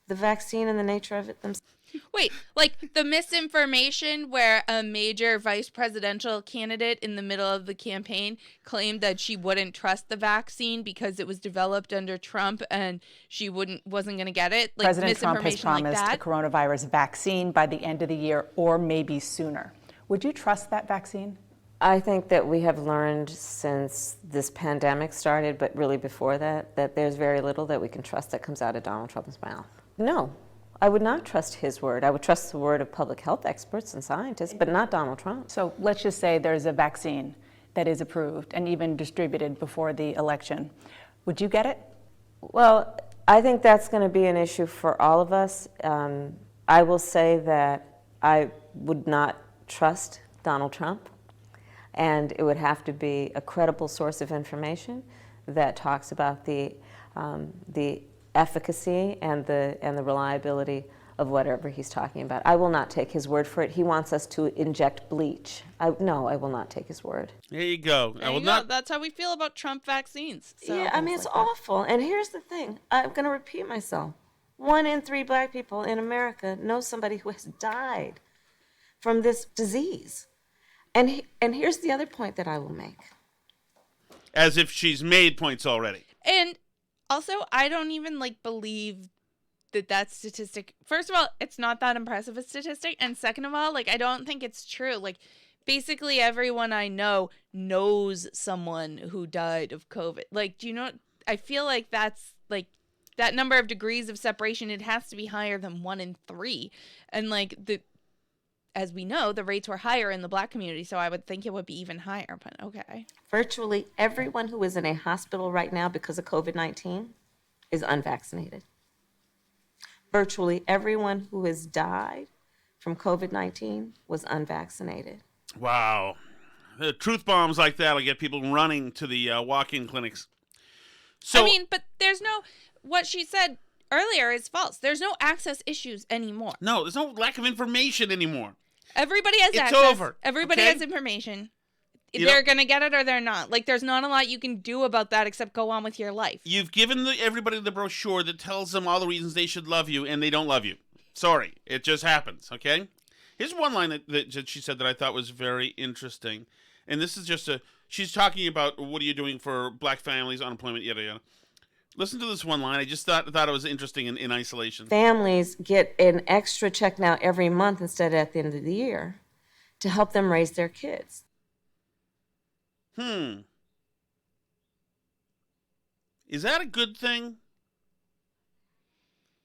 the vaccine and the nature of it themselves. Wait, like the misinformation where a major vice presidential candidate in the middle of the campaign claimed that she wouldn't trust the vaccine because it was developed under Trump and she wasn't going to get it? Like President Trump has promised a coronavirus vaccine by the end of the year or maybe sooner. Would you trust that vaccine? I think that we have learned since this pandemic started, but really before that there's very little that we can trust that comes out of Donald Trump's mouth. No. I would not trust his word. I would trust the word of public health experts and scientists, but not Donald Trump. So let's just say there's a vaccine that is approved and even distributed before the election. Would you get it? Well, I think that's going to be an issue for all of us. I will say that I would not trust Donald Trump, and it would have to be a credible source of information that talks about the efficacy and the reliability of whatever he's talking about. I will not take his word for it. He wants us to inject bleach. No, I will not take his word. There you go. There you go. That's how we feel about Trump vaccines. So. Yeah, I mean, it's awful. And here's the thing. I'm going to repeat myself. 1 in 3 black people in America know somebody who has died from this disease. And here's the other point that I will make. As if she's made points already. And also, I don't even believe that statistic. First of all, it's not that impressive a statistic. And second of all, I don't think it's true. Basically everyone I know knows someone who died of COVID. Do you know, I feel like that's that number of degrees of separation, it has to be higher than 1 in 3. And as we know, the rates were higher in the black community, so I would think it would be even higher, but okay. Virtually everyone who is in a hospital right now because of COVID-19 is unvaccinated. Virtually everyone who has died from COVID-19 was unvaccinated. Wow. The truth bombs like that will get people running to the walk-in clinics. So, I mean, but there's no, what she said earlier is false. There's no access issues anymore. No, there's no lack of information anymore. Everybody has access. It's over. Everybody has information. They're going to get it or they're not. There's not a lot you can do about that except go on with your life. You've given everybody the brochure that tells them all the reasons they should love you, and they don't love you. Sorry. It just happens, okay? Here's one line that she said that I thought was very interesting. And this is just she's talking about what are you doing for black families, unemployment, yada, yada. Listen to this one line. I just thought it was interesting in isolation. Families get an extra check now every month instead of at the end of the year to help them raise their kids. Is that a good thing?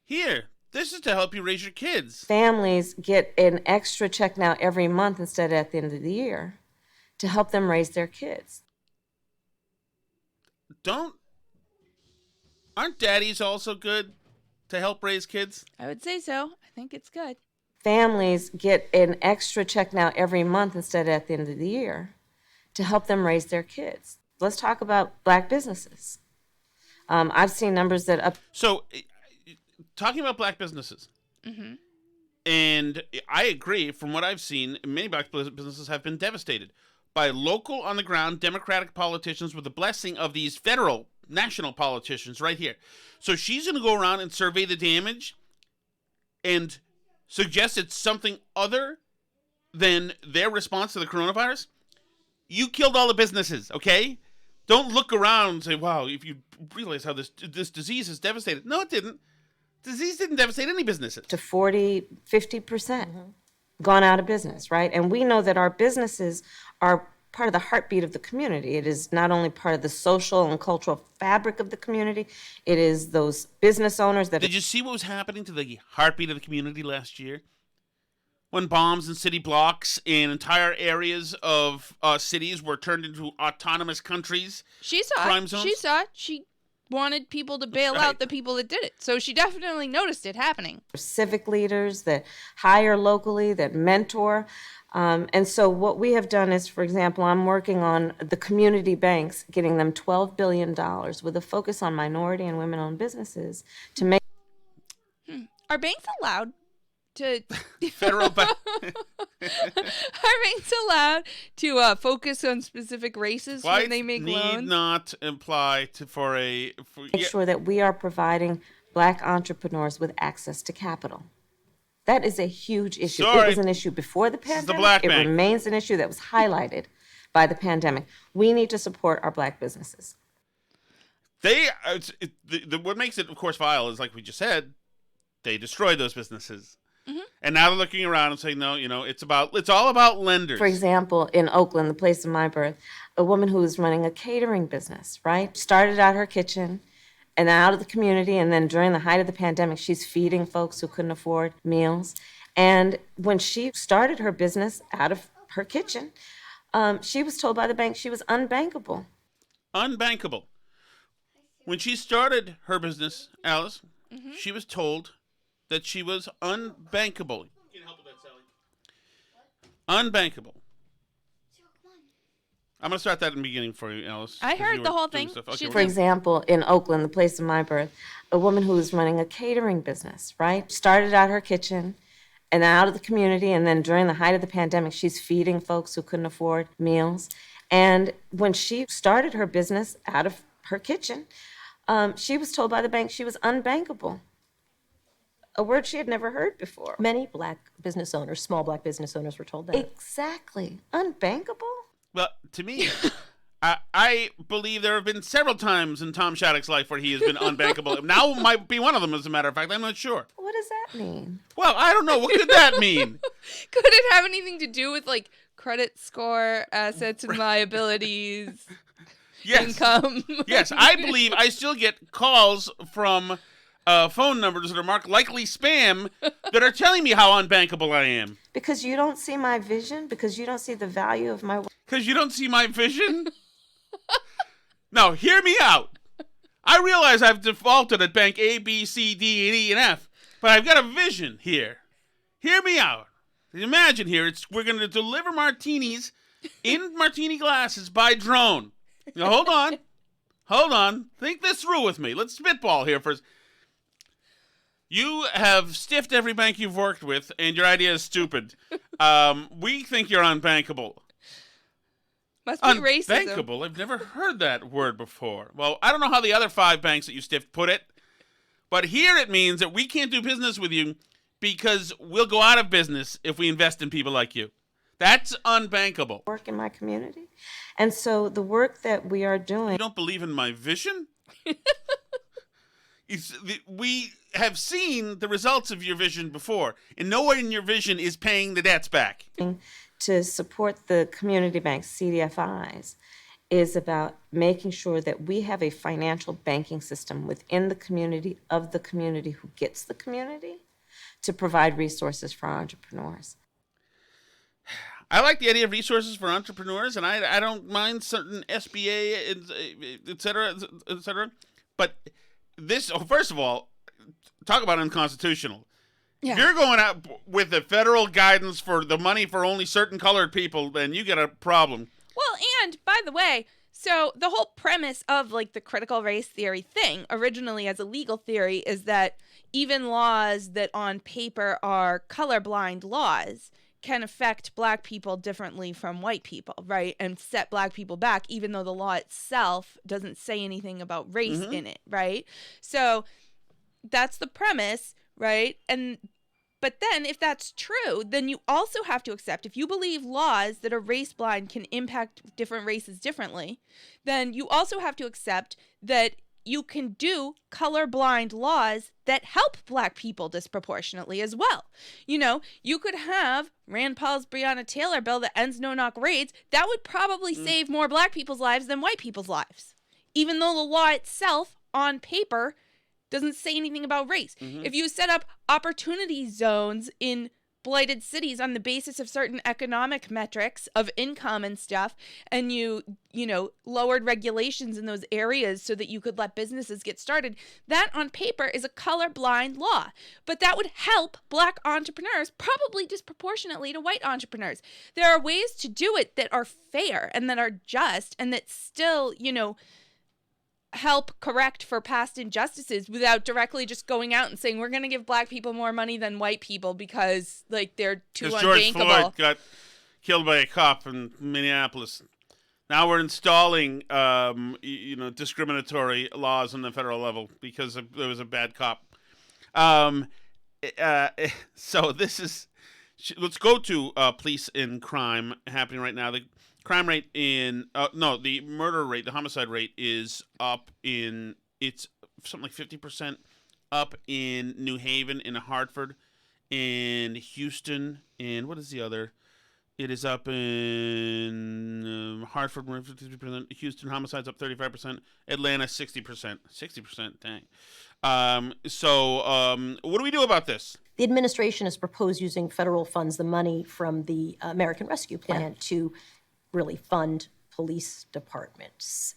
Here, this is to help you raise your kids. Families get an extra check now every month instead of at the end of the year to help them raise their kids. Aren't daddies also good to help raise kids? I would say so. I think it's good. Families get an extra check now every month instead of at the end of the year to help them raise their kids. Let's talk about black businesses. I've seen numbers that So, talking about black businesses, and I agree, from what I've seen, many black businesses have been devastated by local, on-the-ground, Democratic politicians with the blessing of these federal national politicians right here. So she's going to go around and survey the damage and suggest it's something other than their response to the coronavirus. You killed all the businesses, okay? Don't look around and say, wow, if you realize how this disease has devastated. No, it didn't. Disease didn't devastate any businesses. To 40, 50% gone out of business, right? And we know that our businesses are part of the heartbeat of the community. It is not only part of the social and cultural fabric of the community, it is those business owners that... Did you see what was happening to the heartbeat of the community last year? When bombs in city blocks and entire areas of cities were turned into autonomous countries. She saw crime it. zones? She saw it. She wanted people to bail out the people that did it. So she definitely noticed it happening. Civic leaders that hire locally, that mentor. And so what we have done is, for example, I'm working on the community banks, getting them $12 billion with a focus on minority and women-owned businesses to make... Are banks allowed to... Federal bank. Are banks allowed to focus on specific races when they make loans? Need not apply for make sure that we are providing black entrepreneurs with access to capital. That is a huge issue. Sorry. It was an issue before the pandemic. This is the black it bank. remains an issue that was highlighted by the pandemic. We need to support our black businesses. What makes it, of course, vile is, like we just said, they destroyed those businesses. And now they're looking around and saying, no, it's all about lenders. For example, in Oakland, the place of my birth, a woman who was running a catering business, right? Started out her kitchen, and out of the community. And then during the height of the pandemic, she's feeding folks who couldn't afford meals. And when she started her business out of her kitchen, she was told by the bank she was unbankable. Unbankable. When she started her business, Alice, she was told that she was unbankable. You can help with that, Sally. Unbankable. I'm going to start that in the beginning for you, Alice. I heard the whole thing. Okay, For example, in Oakland, the place of my birth, a woman who was running a catering business, right? Started out her kitchen and out of the community. And then during the height of the pandemic, she's feeding folks who couldn't afford meals. And when she started her business out of her kitchen, she was told by the bank she was unbankable. A word she had never heard before. Many black business owners, small black business owners, were told that. Exactly. Unbankable? Well, to me, I believe there have been several times in Tom Shattuck's life where he has been unbankable. Now might be one of them, as a matter of fact. I'm not sure. What does that mean? Well, I don't know. What could that mean? Could it have anything to do with like credit score, assets and liabilities, income? Yes, I believe I still get calls from phone numbers that are marked likely spam that are telling me how unbankable I am. Because you don't see my vision? Because you don't see the value of my work? Because you don't see my vision? No, hear me out. I realize I've defaulted at bank A, B, C, D, and E, and F, but I've got a vision here. Hear me out. Imagine here, we're going to deliver martinis in martini glasses by drone. Now, hold on. Think this through with me. Let's spitball here first. You have stiffed every bank you've worked with, and your idea is stupid. We think you're unbankable. Must be racism. Unbankable? I've never heard that word before. Well, I don't know how the other 5 banks that you stiffed put it, but here it means that we can't do business with you because we'll go out of business if we invest in people like you. That's unbankable. Work in my community. And so the work that we are doing... You don't believe in my vision? We have seen the results of your vision before, and no one in your vision is paying the debts back. To support the community banks, CDFIs, is about making sure that we have a financial banking system within the community of the community who gets the community to provide resources for entrepreneurs. I like the idea of resources for entrepreneurs, and I don't mind certain SBA, et cetera, but this, first of all, talk about unconstitutional. Yeah. If you're going out with the federal guidance for the money for only certain colored people, then you get a problem. Well, and by the way, so the whole premise of like the critical race theory thing, originally as a legal theory, is that even laws that on paper are colorblind laws can affect black people differently from white people, right? And set black people back, even though the law itself doesn't say anything about race in it, right? So that's the premise, right? But then if that's true, then you also have to accept, if you believe laws that are race blind can impact different races differently, then you also have to accept that you can do colorblind laws that help black people disproportionately as well. You know, you could have Rand Paul's Breonna Taylor bill that ends no-knock raids. That would probably save more black people's lives than white people's lives, even though the law itself on paper doesn't say anything about race. If you set up opportunity zones in blighted cities on the basis of certain economic metrics of income and stuff, and you lowered regulations in those areas so that you could let businesses get started, that on paper is a colorblind law. But that would help black entrepreneurs probably disproportionately to white entrepreneurs. There are ways to do it that are fair and that are just and that still, help correct for past injustices without directly just going out and saying we're going to give black people more money than white people because they're too unbankable. George Floyd got killed by a cop in Minneapolis. Now we're installing discriminatory laws on the federal level because there was a bad cop. So this is let's go to police and crime happening right now. The crime rate the murder rate, the homicide rate is up it's something like 50% up in New Haven, in Hartford, and Houston, and what is the other? It is up in Hartford, 53%. Houston, homicides up 35%. Atlanta, 60%. 60%, dang. What do we do about this? The administration has proposed using federal funds, the money from the American Rescue Plan, to really fund police departments.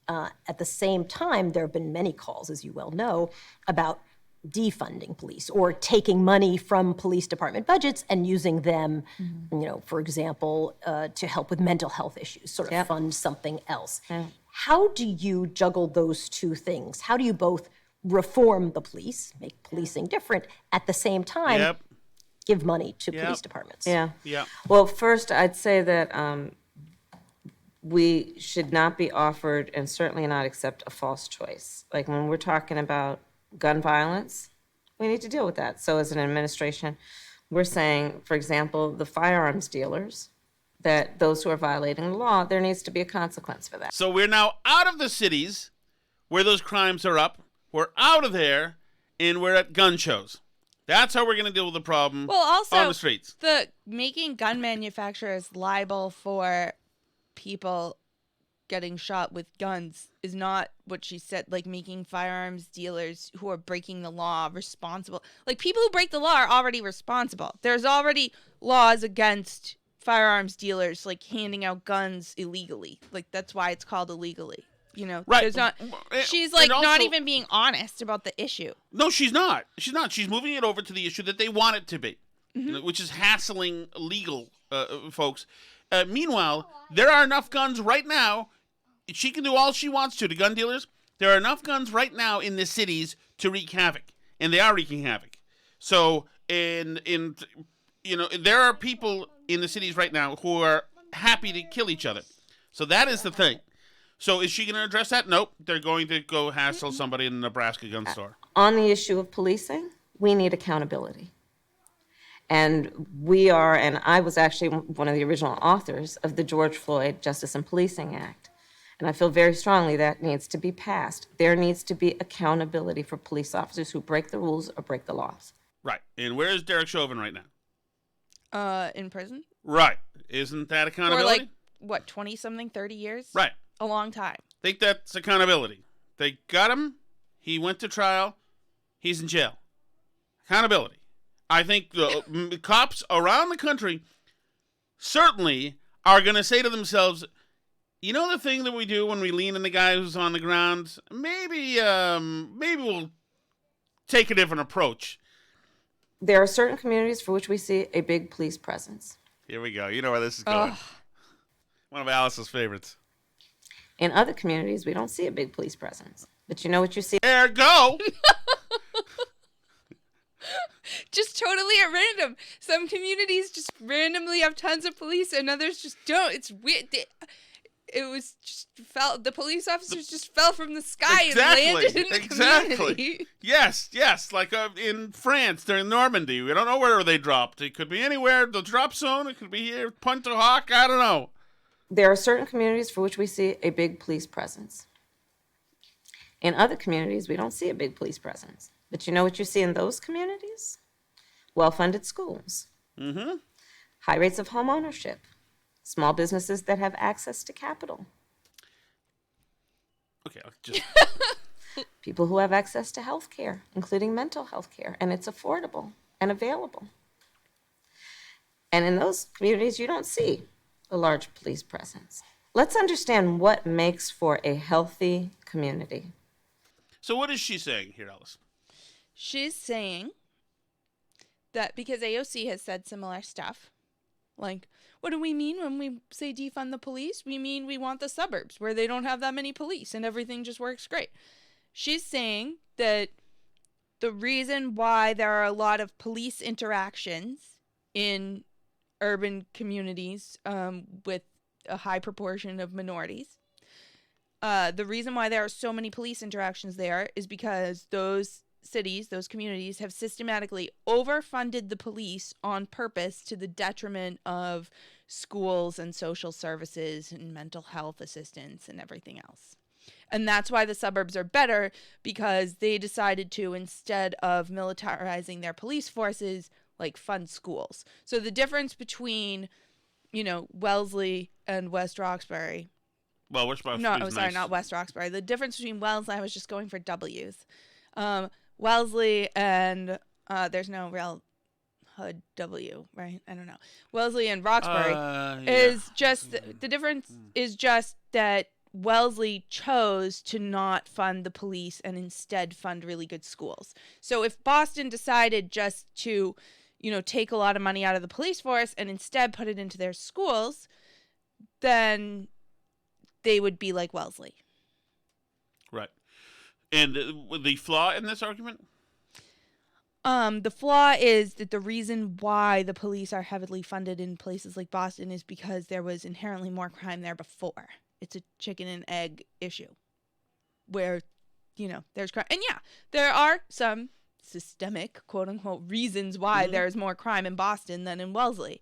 At the same time, there have been many calls, as you well know, about defunding police or taking money from police department budgets and using them, for example, to help with mental health issues, sort of fund something else. How do you juggle those two things? How do you both reform the police, make policing different, at the same time give money to police departments? Yeah. Yeah. Well, first, I'd say that we should not be offered and certainly not accept a false choice. Like when we're talking about gun violence, we need to deal with that. So as an administration, we're saying, for example, the firearms dealers, that those who are violating the law, there needs to be a consequence for that. So we're now out of the cities where those crimes are up. We're out of there, and we're at gun shows. That's how we're going to deal with the problem on the streets. The making gun manufacturers liable for people getting shot with guns is not what she said, like making firearms dealers who are breaking the law responsible. Like people who break the law are already responsible. There's already laws against firearms dealers like handing out guns illegally. Like that's why it's called illegally. Right. There's not. She's like not even being honest about the issue. No, she's not. She's not. She's moving it over to the issue that they want it to be, which is hassling legal folks. Meanwhile, there are enough guns right now. She can do all she wants to gun dealers. There are enough guns right now in the cities to wreak havoc, and they are wreaking havoc. So, there are people in the cities right now who are happy to kill each other. So that is the thing. So is she going to address that? Nope. They're going to go hassle somebody in the Nebraska gun store. On the issue of policing, we need accountability. And we are, and I was actually one of the original authors of the George Floyd Justice and Policing Act. And I feel very strongly that needs to be passed. There needs to be accountability for police officers who break the rules or break the laws. Right. And where is Derek Chauvin right now? In prison? Right. Isn't that accountability? For 20-something, 30 years? Right. A long time. Think that's accountability. They got him. He went to trial. He's in jail. Accountability. I think the cops around the country certainly are going to say to themselves, the thing that we do when we lean on the guy who's on the ground, maybe we'll take a different approach. There are certain communities for which we see a big police presence. Here we go. You know where this is going. One of Alice's favorites. In other communities, we don't see a big police presence. But you know what you see? Ergo! Just totally at random. Some communities just randomly have tons of police and others just don't. It's weird. The police officers just fell from the sky and landed in the community. Yes. Like in France during Normandy. We don't know where they dropped. It could be anywhere. The drop zone. It could be here. Punt to Hawk. I don't know. There are certain communities for which we see a big police presence. In other communities, we don't see a big police presence. But you know what you see in those communities? Well-funded schools. Mm-hmm. High rates of home ownership. Small businesses that have access to capital. Okay, just... People who have access to health care, including mental health care, and it's affordable and available. And in those communities, you don't see a large police presence. Let's understand what makes for a healthy community. So what is she saying here, Alice? She's saying that because AOC has said similar stuff, like, what do we mean when we say defund the police? We mean we want the suburbs where they don't have that many police and everything just works great. She's saying that the reason why there are a lot of police interactions in urban communities with a high proportion of minorities, the reason why there are so many police interactions there is because those cities, those communities have systematically overfunded the police on purpose to the detriment of schools and social services and mental health assistance and everything else. And that's why the suburbs are better, because they decided to, instead of militarizing their police forces, like fund schools. So the difference between Wellesley and West Roxbury. Well, West Roxbury No, is sorry, nice. not West Roxbury. The difference between Wellesley, I was just going for W's. Wellesley and there's no real W, right? I don't know. Wellesley and Roxbury is just the difference is just that Wellesley chose to not fund the police and instead fund really good schools. So if Boston decided just to, take a lot of money out of the police force and instead put it into their schools, then they would be like Wellesley. Right. And the flaw in this argument? The flaw is that the reason why the police are heavily funded in places like Boston is because there was inherently more crime there before. It's a chicken and egg issue where, there's crime. And yeah, there are some systemic, quote unquote, reasons why there's more crime in Boston than in Wellesley,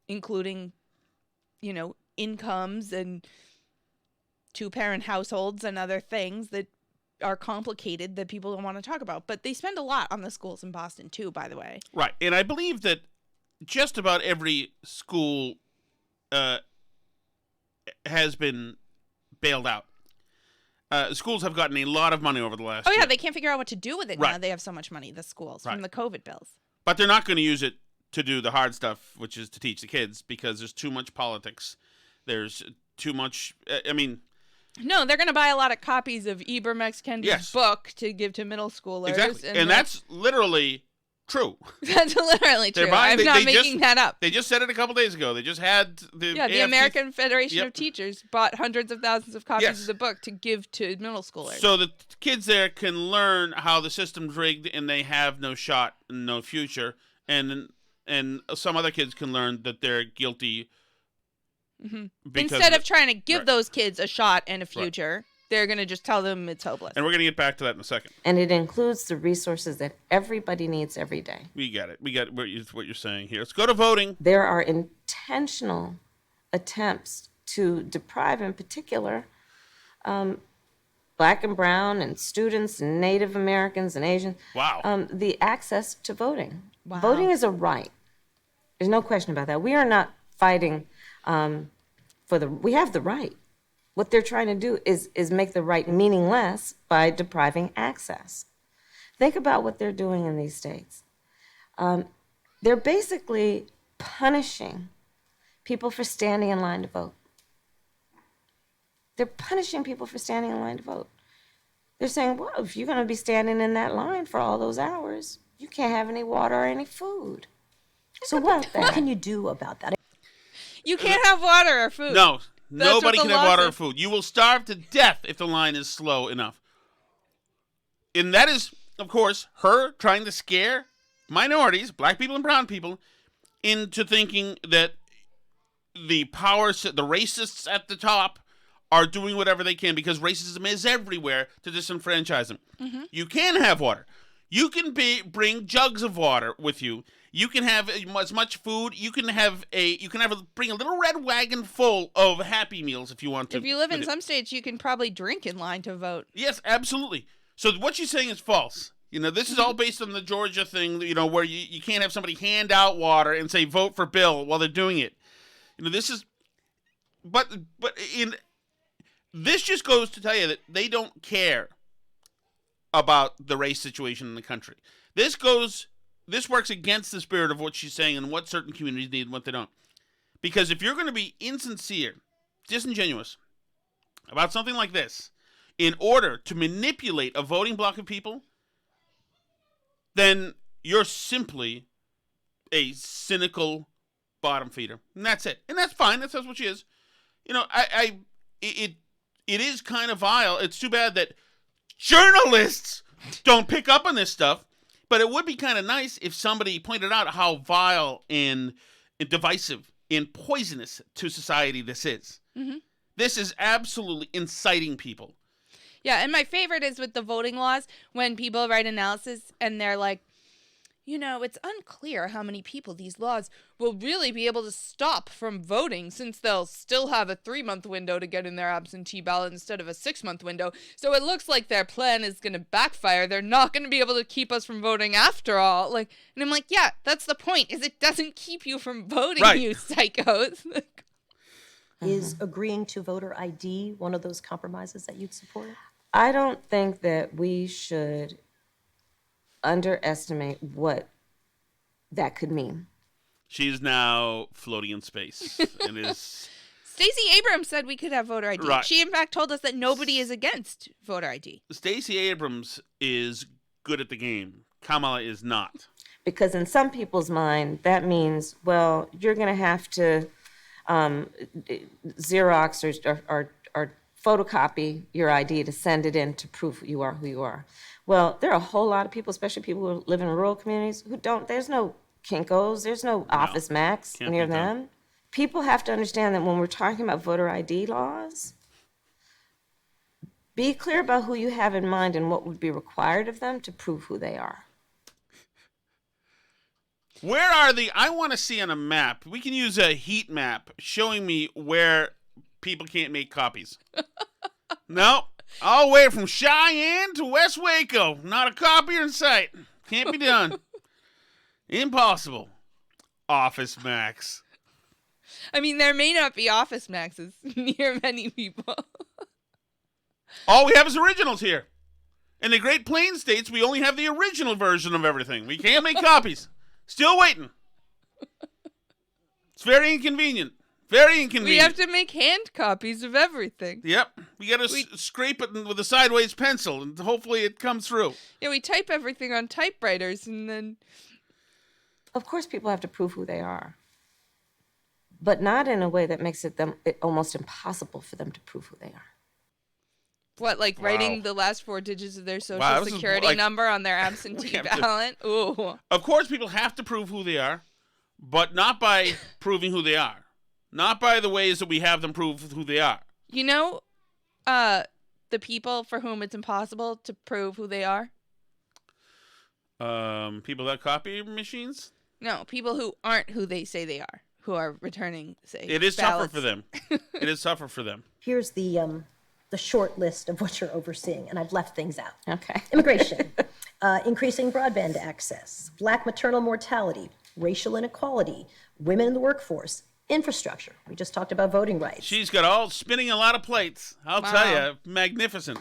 including, incomes and two-parent households and other things that are complicated that people don't want to talk about. But they spend a lot on the schools in Boston, too, by the way. Right. And I believe that just about every school has been bailed out. Schools have gotten a lot of money over the last year. They can't figure out what to do with it now. They have so much money, the schools, from the COVID bills. But they're not going to use it to do the hard stuff, which is to teach the kids, because there's too much politics. There's too much, No, they're going to buy a lot of copies of Ibram X. Kendi's book to give to middle schoolers. Exactly. And that's literally true. That's literally true. I'm not making that up. They just said it a couple days ago. They just had the American Federation of Teachers bought hundreds of thousands of copies of the book to give to middle schoolers. So the kids there can learn how the system's rigged and they have no shot and no future. And some other kids can learn that they're guilty. Instead of trying to give those kids a shot and a future, they're going to just tell them it's hopeless. And we're going to get back to that in a second. And it includes the resources that everybody needs every day. We get it. We get what you're saying here. Let's go to voting. There are intentional attempts to deprive, in particular, Black and brown and students and Native Americans and Asians, the access to voting. Wow. Voting is a right. There's no question about that. We are not fighting we have the right. What they're trying to do is make the right meaningless by depriving access. Think about what they're doing in these states. They're basically punishing people for standing in line to vote. They're punishing people for standing in line to vote. They're saying, well, if you're going to be standing in that line for all those hours, you can't have any water or any food. So what can you do about that? You can't have water or food. No, nobody can have water or food. You will starve to death if the line is slow enough. And that is, of course, her trying to scare minorities, Black people and brown people, into thinking that the racists at the top are doing whatever they can because racism is everywhere to disenfranchise them. Mm-hmm. You can have water. You can bring jugs of water with you. You can have as much food. You can bring a little red wagon full of Happy Meals if you want to. If you live in some states, you can probably drink in line to vote. Yes, absolutely. So what she's saying is false. This is all based on the Georgia thing, where you can't have somebody hand out water and say vote for Bill while they're doing it. This is, this just goes to tell you that they don't care about the race situation in the country. This works against the spirit of what she's saying and what certain communities need and what they don't. Because if you're going to be insincere, disingenuous about something like this in order to manipulate a voting block of people, then you're simply a cynical bottom feeder. And that's it. And that's fine. That's what she is. It is kind of vile. It's too bad that journalists don't pick up on this stuff. But it would be kind of nice if somebody pointed out how vile and divisive and poisonous to society this is. Mm-hmm. This is absolutely inciting people. Yeah, and my favorite is with the voting laws when people write analysis and they're like, it's unclear how many people these laws will really be able to stop from voting, since they'll still have a 3-month window to get in their absentee ballot instead of a 6-month window. So it looks like their plan is going to backfire. They're not going to be able to keep us from voting after all. And I'm like, yeah, that's the point, is it doesn't keep you from voting, Right. you psychos. Is agreeing to voter ID one of those compromises that you'd support? I don't think that we should underestimate what that could mean. She's now floating in space and is. Stacey Abrams said we could have voter ID. Right. She, in fact, told us that nobody is against voter ID. Stacey Abrams is good at the game. Kamala is not. Because in some people's mind, that means, well, you're going to have to Xerox or photocopy your ID to send it in to prove you are who you are. Well, there are a whole lot of people, especially people who live in rural communities, who don't, there's no Kinko's, there's no Office Max Can't near beat them. them. People have to understand that when we're talking about voter ID laws, be clear about who you have in mind and what would be required of them to prove who they are. Where are I want to see on a map. We can use a heat map showing me where people can't make copies. No. All the way from Cheyenne to West Waco. Not a copier in sight. Can't be done. Impossible. Office Max. I mean, there may not be Office Maxes near many people. All we have is originals here. In the Great Plains states, we only have the original version of everything. We can't make copies. Still waiting. It's very inconvenient. Very inconvenient. We have to make hand copies of everything. Yep. We got to scrape it with a sideways pencil, and hopefully it comes through. Yeah, we type everything on typewriters, and then... Of course, people have to prove who they are, but not in a way that makes it almost impossible for them to prove who they are. What, like writing the last 4 digits of their social this is security like- number on their absentee ballot? Ooh. Of course, people have to prove who they are, but not by proving who they are. Not by the ways that we have them prove who they are. You know, the people for whom it's impossible to prove who they are? People that copy machines? No, people who aren't who they say they are, who are returning, say, It is ballots. tougher for them. It is tougher for them. Here's the short list of what you're overseeing, and I've left things out. Okay. Immigration, increasing broadband access, Black maternal mortality, racial inequality, women in the workforce, infrastructure. We just talked about voting rights. She's got all spinning a lot of plates. I'll tell you, magnificent.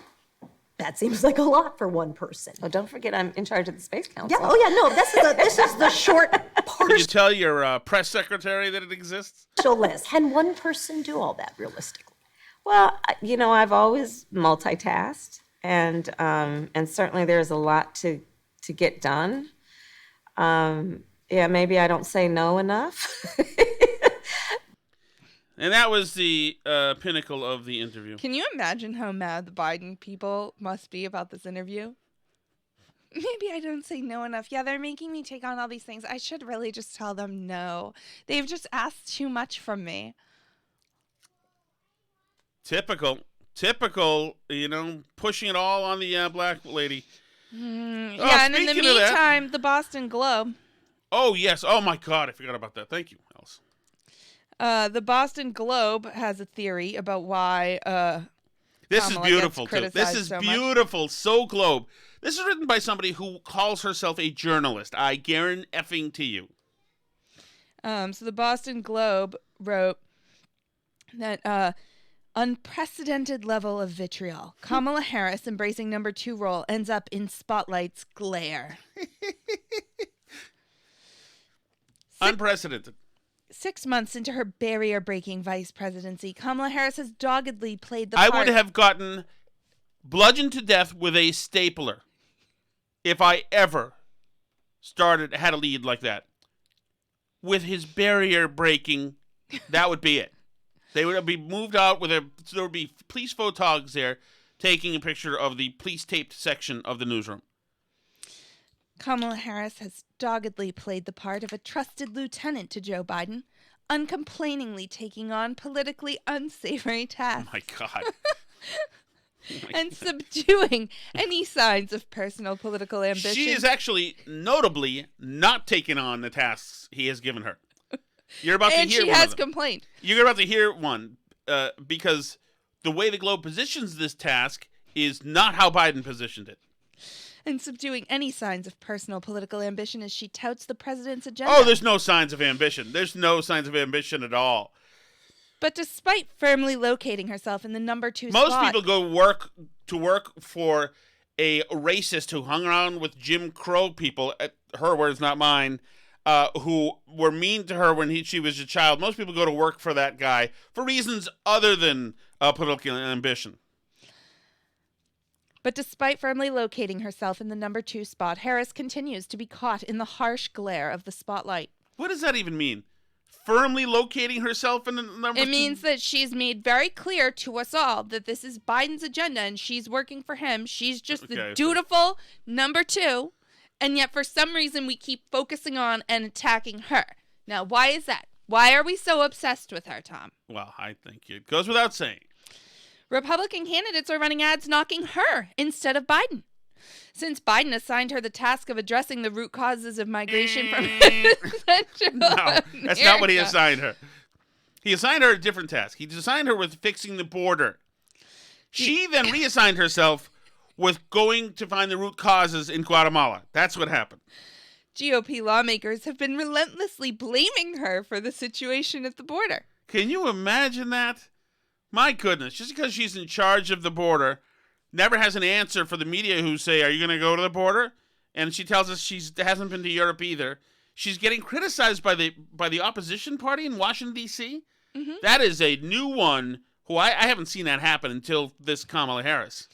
That seems like a lot for one person. Oh, don't forget I'm in charge of the Space Council. Yeah. Oh, yeah. No, this is the short Can you tell your press secretary that it exists? partial list. Can one person do all that realistically? Well, I've always multitasked, and certainly there's a lot to get done. Maybe I don't say no enough. And that was the pinnacle of the interview. Can you imagine how mad the Biden people must be about this interview? Maybe I don't say no enough. Yeah, they're making me take on all these things. I should really just tell them no. They've just asked too much from me. Typical, pushing it all on the black lady. Yeah, and in the speaking of that- meantime, the Boston Globe. Oh, yes. Oh, my God. I forgot about that. Thank you, Alice. The Boston Globe has a theory about why This Kamala is beautiful, gets too. This criticized is so much. beautiful. So Globe. This is written by somebody who calls herself a journalist. I guarantee to you. So the Boston Globe wrote that unprecedented level of vitriol. Kamala Harris embracing number 2 role ends up in Spotlight's glare. Unprecedented. 6 months into her barrier-breaking vice presidency, Kamala Harris has doggedly played the part. I would have gotten bludgeoned to death with a stapler if I ever had a lead like that. With his barrier breaking, that would be it. They would be moved out there would be police photogs there taking a picture of the police taped section of the newsroom. Kamala Harris has doggedly played the part of a trusted lieutenant to Joe Biden, uncomplainingly taking on politically unsavory tasks. My God. and subduing any signs of personal political ambition. She is actually notably not taking on the tasks he has given her. You're about to hear one. And she has complained. You're about to hear one because the way the Globe positions this task is not how Biden positioned it. And subduing any signs of personal political ambition as she touts the president's agenda. Oh, there's no signs of ambition. There's no signs of ambition at all. But despite firmly locating herself in the number 2 Most spot... people go to work for a racist who hung around with Jim Crow people, her words, not mine, who were mean to her when she was a child. Most people go to work for that guy for reasons other than political ambition. But despite firmly locating herself in the number 2 spot, Harris continues to be caught in the harsh glare of the spotlight. What does that even mean? Firmly locating herself in the number 2? It means that she's made very clear to us all that this is Biden's agenda and she's working for him. She's just the dutiful number 2. And yet for some reason we keep focusing on and attacking her. Now, why is that? Why are we so obsessed with her, Tom? Well, I think it goes without saying. Republican candidates are running ads knocking her instead of Biden. Since Biden assigned her the task of addressing the root causes of migration from Central No, that's not what he assigned her. He assigned her a different task. He assigned her with fixing the border. She then reassigned herself with going to find the root causes in Guatemala. That's what happened. GOP lawmakers have been relentlessly blaming her for the situation at the border. Can you imagine that? My goodness, just because she's in charge of the border, never has an answer for the media who say, are you going to go to the border? And she tells us she hasn't been to Europe either. She's getting criticized by the opposition party in Washington, D.C. Mm-hmm. That is a new one who I haven't seen that happen until this Kamala Harris.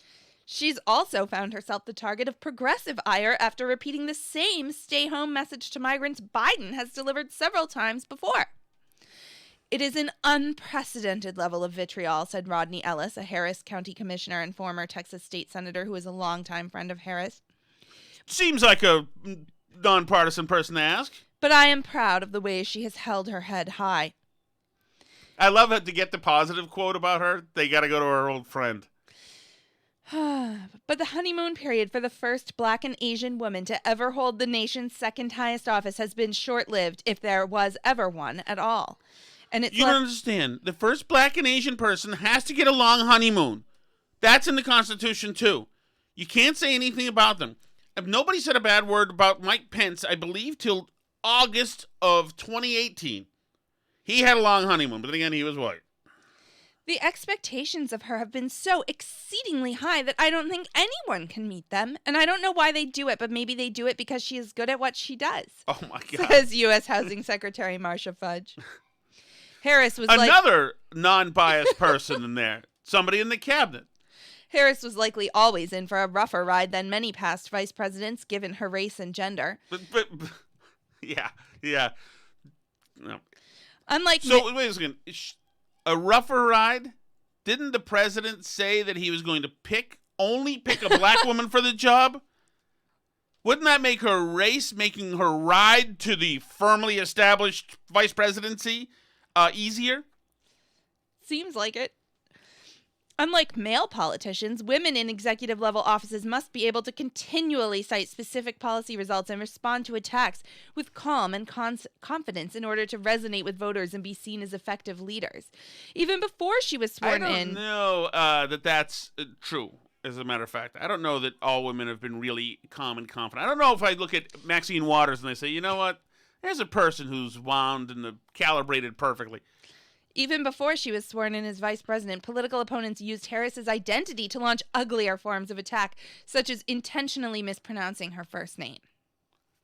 She's also found herself the target of progressive ire after repeating the same stay-home message to migrants Biden has delivered several times before. It is an unprecedented level of vitriol, said Rodney Ellis, a Harris County commissioner and former Texas state senator who is a longtime friend of Harris. Seems like a nonpartisan person to ask. But I am proud of the way she has held her head high. I love it to get the positive quote about her. They got to go to her old friend. But the honeymoon period for the first Black and Asian woman to ever hold the nation's second highest office has been short-lived, if there was ever one at all. And it's you don't understand. The first Black and Asian person has to get a long honeymoon. That's in the Constitution, too. You can't say anything about them. Nobody said a bad word about Mike Pence, I believe, till August of 2018. He had a long honeymoon, but then again, he was white. The expectations of her have been so exceedingly high that I don't think anyone can meet them. And I don't know why they do it, but maybe they do it because she is good at what she does. Oh, my God. Says U.S. Housing Secretary Marcia Fudge. Harris was another non-biased person in there. Somebody in the cabinet. Harris was likely always in for a rougher ride than many past vice presidents, given her race and gender. But yeah. No. Unlike wait a second. A rougher ride? Didn't the president say that he was going to only pick a Black woman for the job? Wouldn't that make her race, making her ride to the firmly established vice presidency easier? Seems like it. Unlike male politicians, women in executive-level offices must be able to continually cite specific policy results and respond to attacks with calm and confidence in order to resonate with voters and be seen as effective leaders. Even before she was sworn in... I don't know that's true, as a matter of fact. I don't know that all women have been really calm and confident. I don't know if I look at Maxine Waters and I say, you know what? There's a person who's wound and calibrated perfectly. Even before she was sworn in as vice president, political opponents used Harris's identity to launch uglier forms of attack, such as intentionally mispronouncing her first name.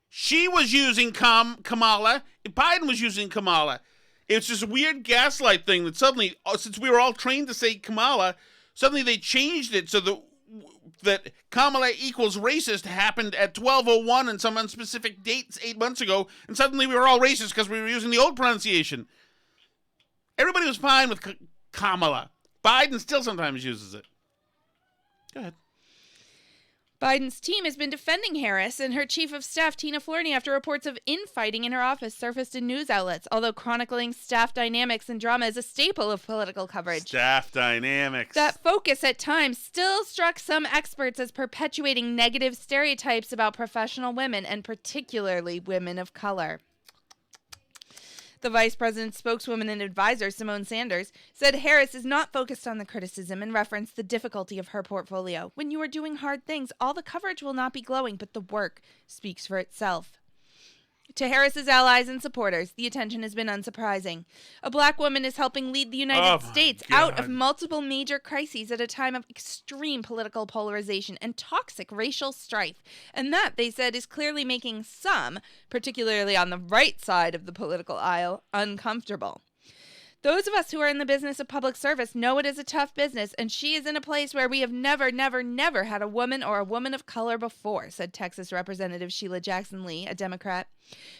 She was using Kamala. Biden was using Kamala. It's this weird gaslight thing that suddenly, since we were all trained to say Kamala, suddenly they changed it so that Kamala equals racist happened at 12:01 and some unspecific dates 8 months ago, and suddenly we were all racist because we were using the old pronunciation. Everybody was fine with Kamala. Biden still sometimes uses it. Go ahead. Biden's team has been defending Harris and her chief of staff, Tina Flournoy, after reports of infighting in her office surfaced in news outlets, although chronicling staff dynamics and drama is a staple of political coverage. Staff dynamics. That focus at times still struck some experts as perpetuating negative stereotypes about professional women, and particularly women of color. The vice president's spokeswoman and advisor, Simone Sanders, said Harris is not focused on the criticism and referenced the difficulty of her portfolio. When you are doing hard things, all the coverage will not be glowing, but the work speaks for itself. To Harris's allies and supporters, the attention has been unsurprising. A black woman is helping lead the United States out of multiple major crises at a time of extreme political polarization and toxic racial strife. And that, they said, is clearly making some, particularly on the right side of the political aisle, uncomfortable. Those of us who are in the business of public service know it is a tough business, and she is in a place where we have never had a woman or a woman of color before, said Texas Representative Sheila Jackson Lee, a Democrat.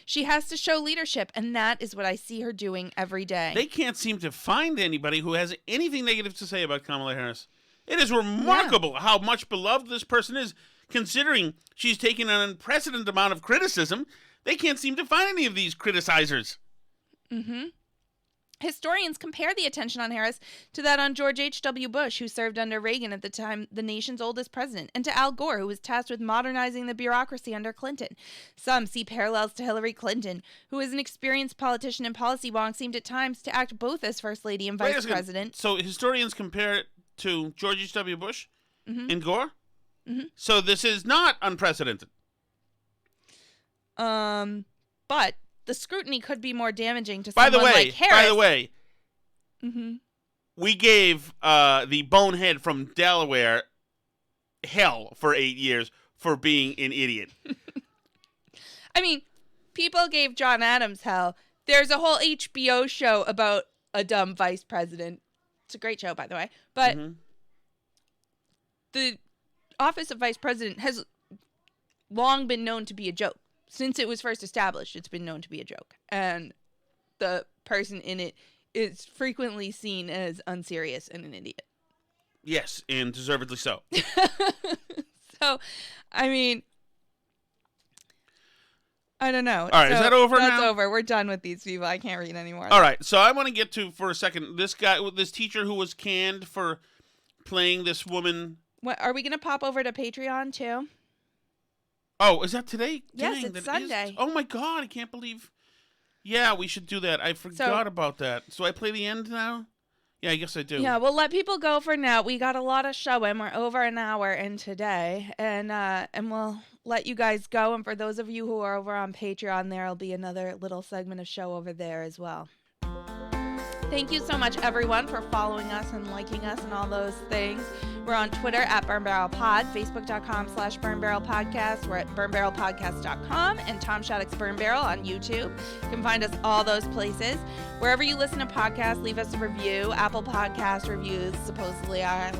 She has to show leadership, and that is what I see her doing every day. They can't seem to find anybody who has anything negative to say about Kamala Harris. It is remarkable how much beloved this person is, considering she's taken an unprecedented amount of criticism. They can't seem to find any of these criticizers. Mm-hmm. Historians compare the attention on Harris to that on George H.W. Bush, who served under Reagan at the time the nation's oldest president, and to Al Gore, who was tasked with modernizing the bureaucracy under Clinton. Some see parallels to Hillary Clinton, who is an experienced politician and policy wonk, seemed at times to act both as first lady and vice president. So historians compare it to George H.W. Bush and Gore? Mm-hmm. So this is not unprecedented. But the scrutiny could be more damaging to someone like Harris. By the way, we gave the bonehead from Delaware hell for 8 years for being an idiot. I mean, people gave John Adams hell. There's a whole HBO show about a dumb vice president. It's a great show, by the way. But the office of vice president has long been known to be a joke. Since it was first established, it's been known to be a joke. And the person in it is frequently seen as unserious and an idiot. Yes, and deservedly so. So, I mean, I don't know. All right, is that over now? That's over. We're done with these people. I can't read anymore. All right, so I want to get to, for a second, this teacher who was canned for playing this woman. What, are we going to pop over to Patreon, too? Oh, is that today? Yes, it's Sunday. Oh, my God, I can't believe. Yeah, we should do that. I forgot about that. So I play the end now? Yeah, I guess I do. Yeah, we'll let people go for now. We got a lot of showing. We're over an hour in today. And we'll let you guys go. And for those of you who are over on Patreon, there'll be another little segment of show over there as well. Thank you so much, everyone, for following us and liking us and all those things. We're on Twitter at BurnBarrelPod, Facebook.com/BurnBarrelPodcast. We're at BurnBarrelPodcast.com and Tom Shattuck's Burn Barrel on YouTube. You can find us all those places. Wherever you listen to podcasts, leave us a review. Apple Podcast reviews supposedly are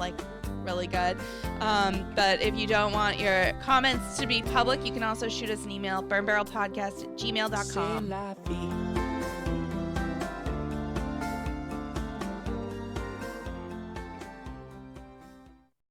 really good. But if you don't want your comments to be public, you can also shoot us an email, burnbarrelpodcast@gmail.com.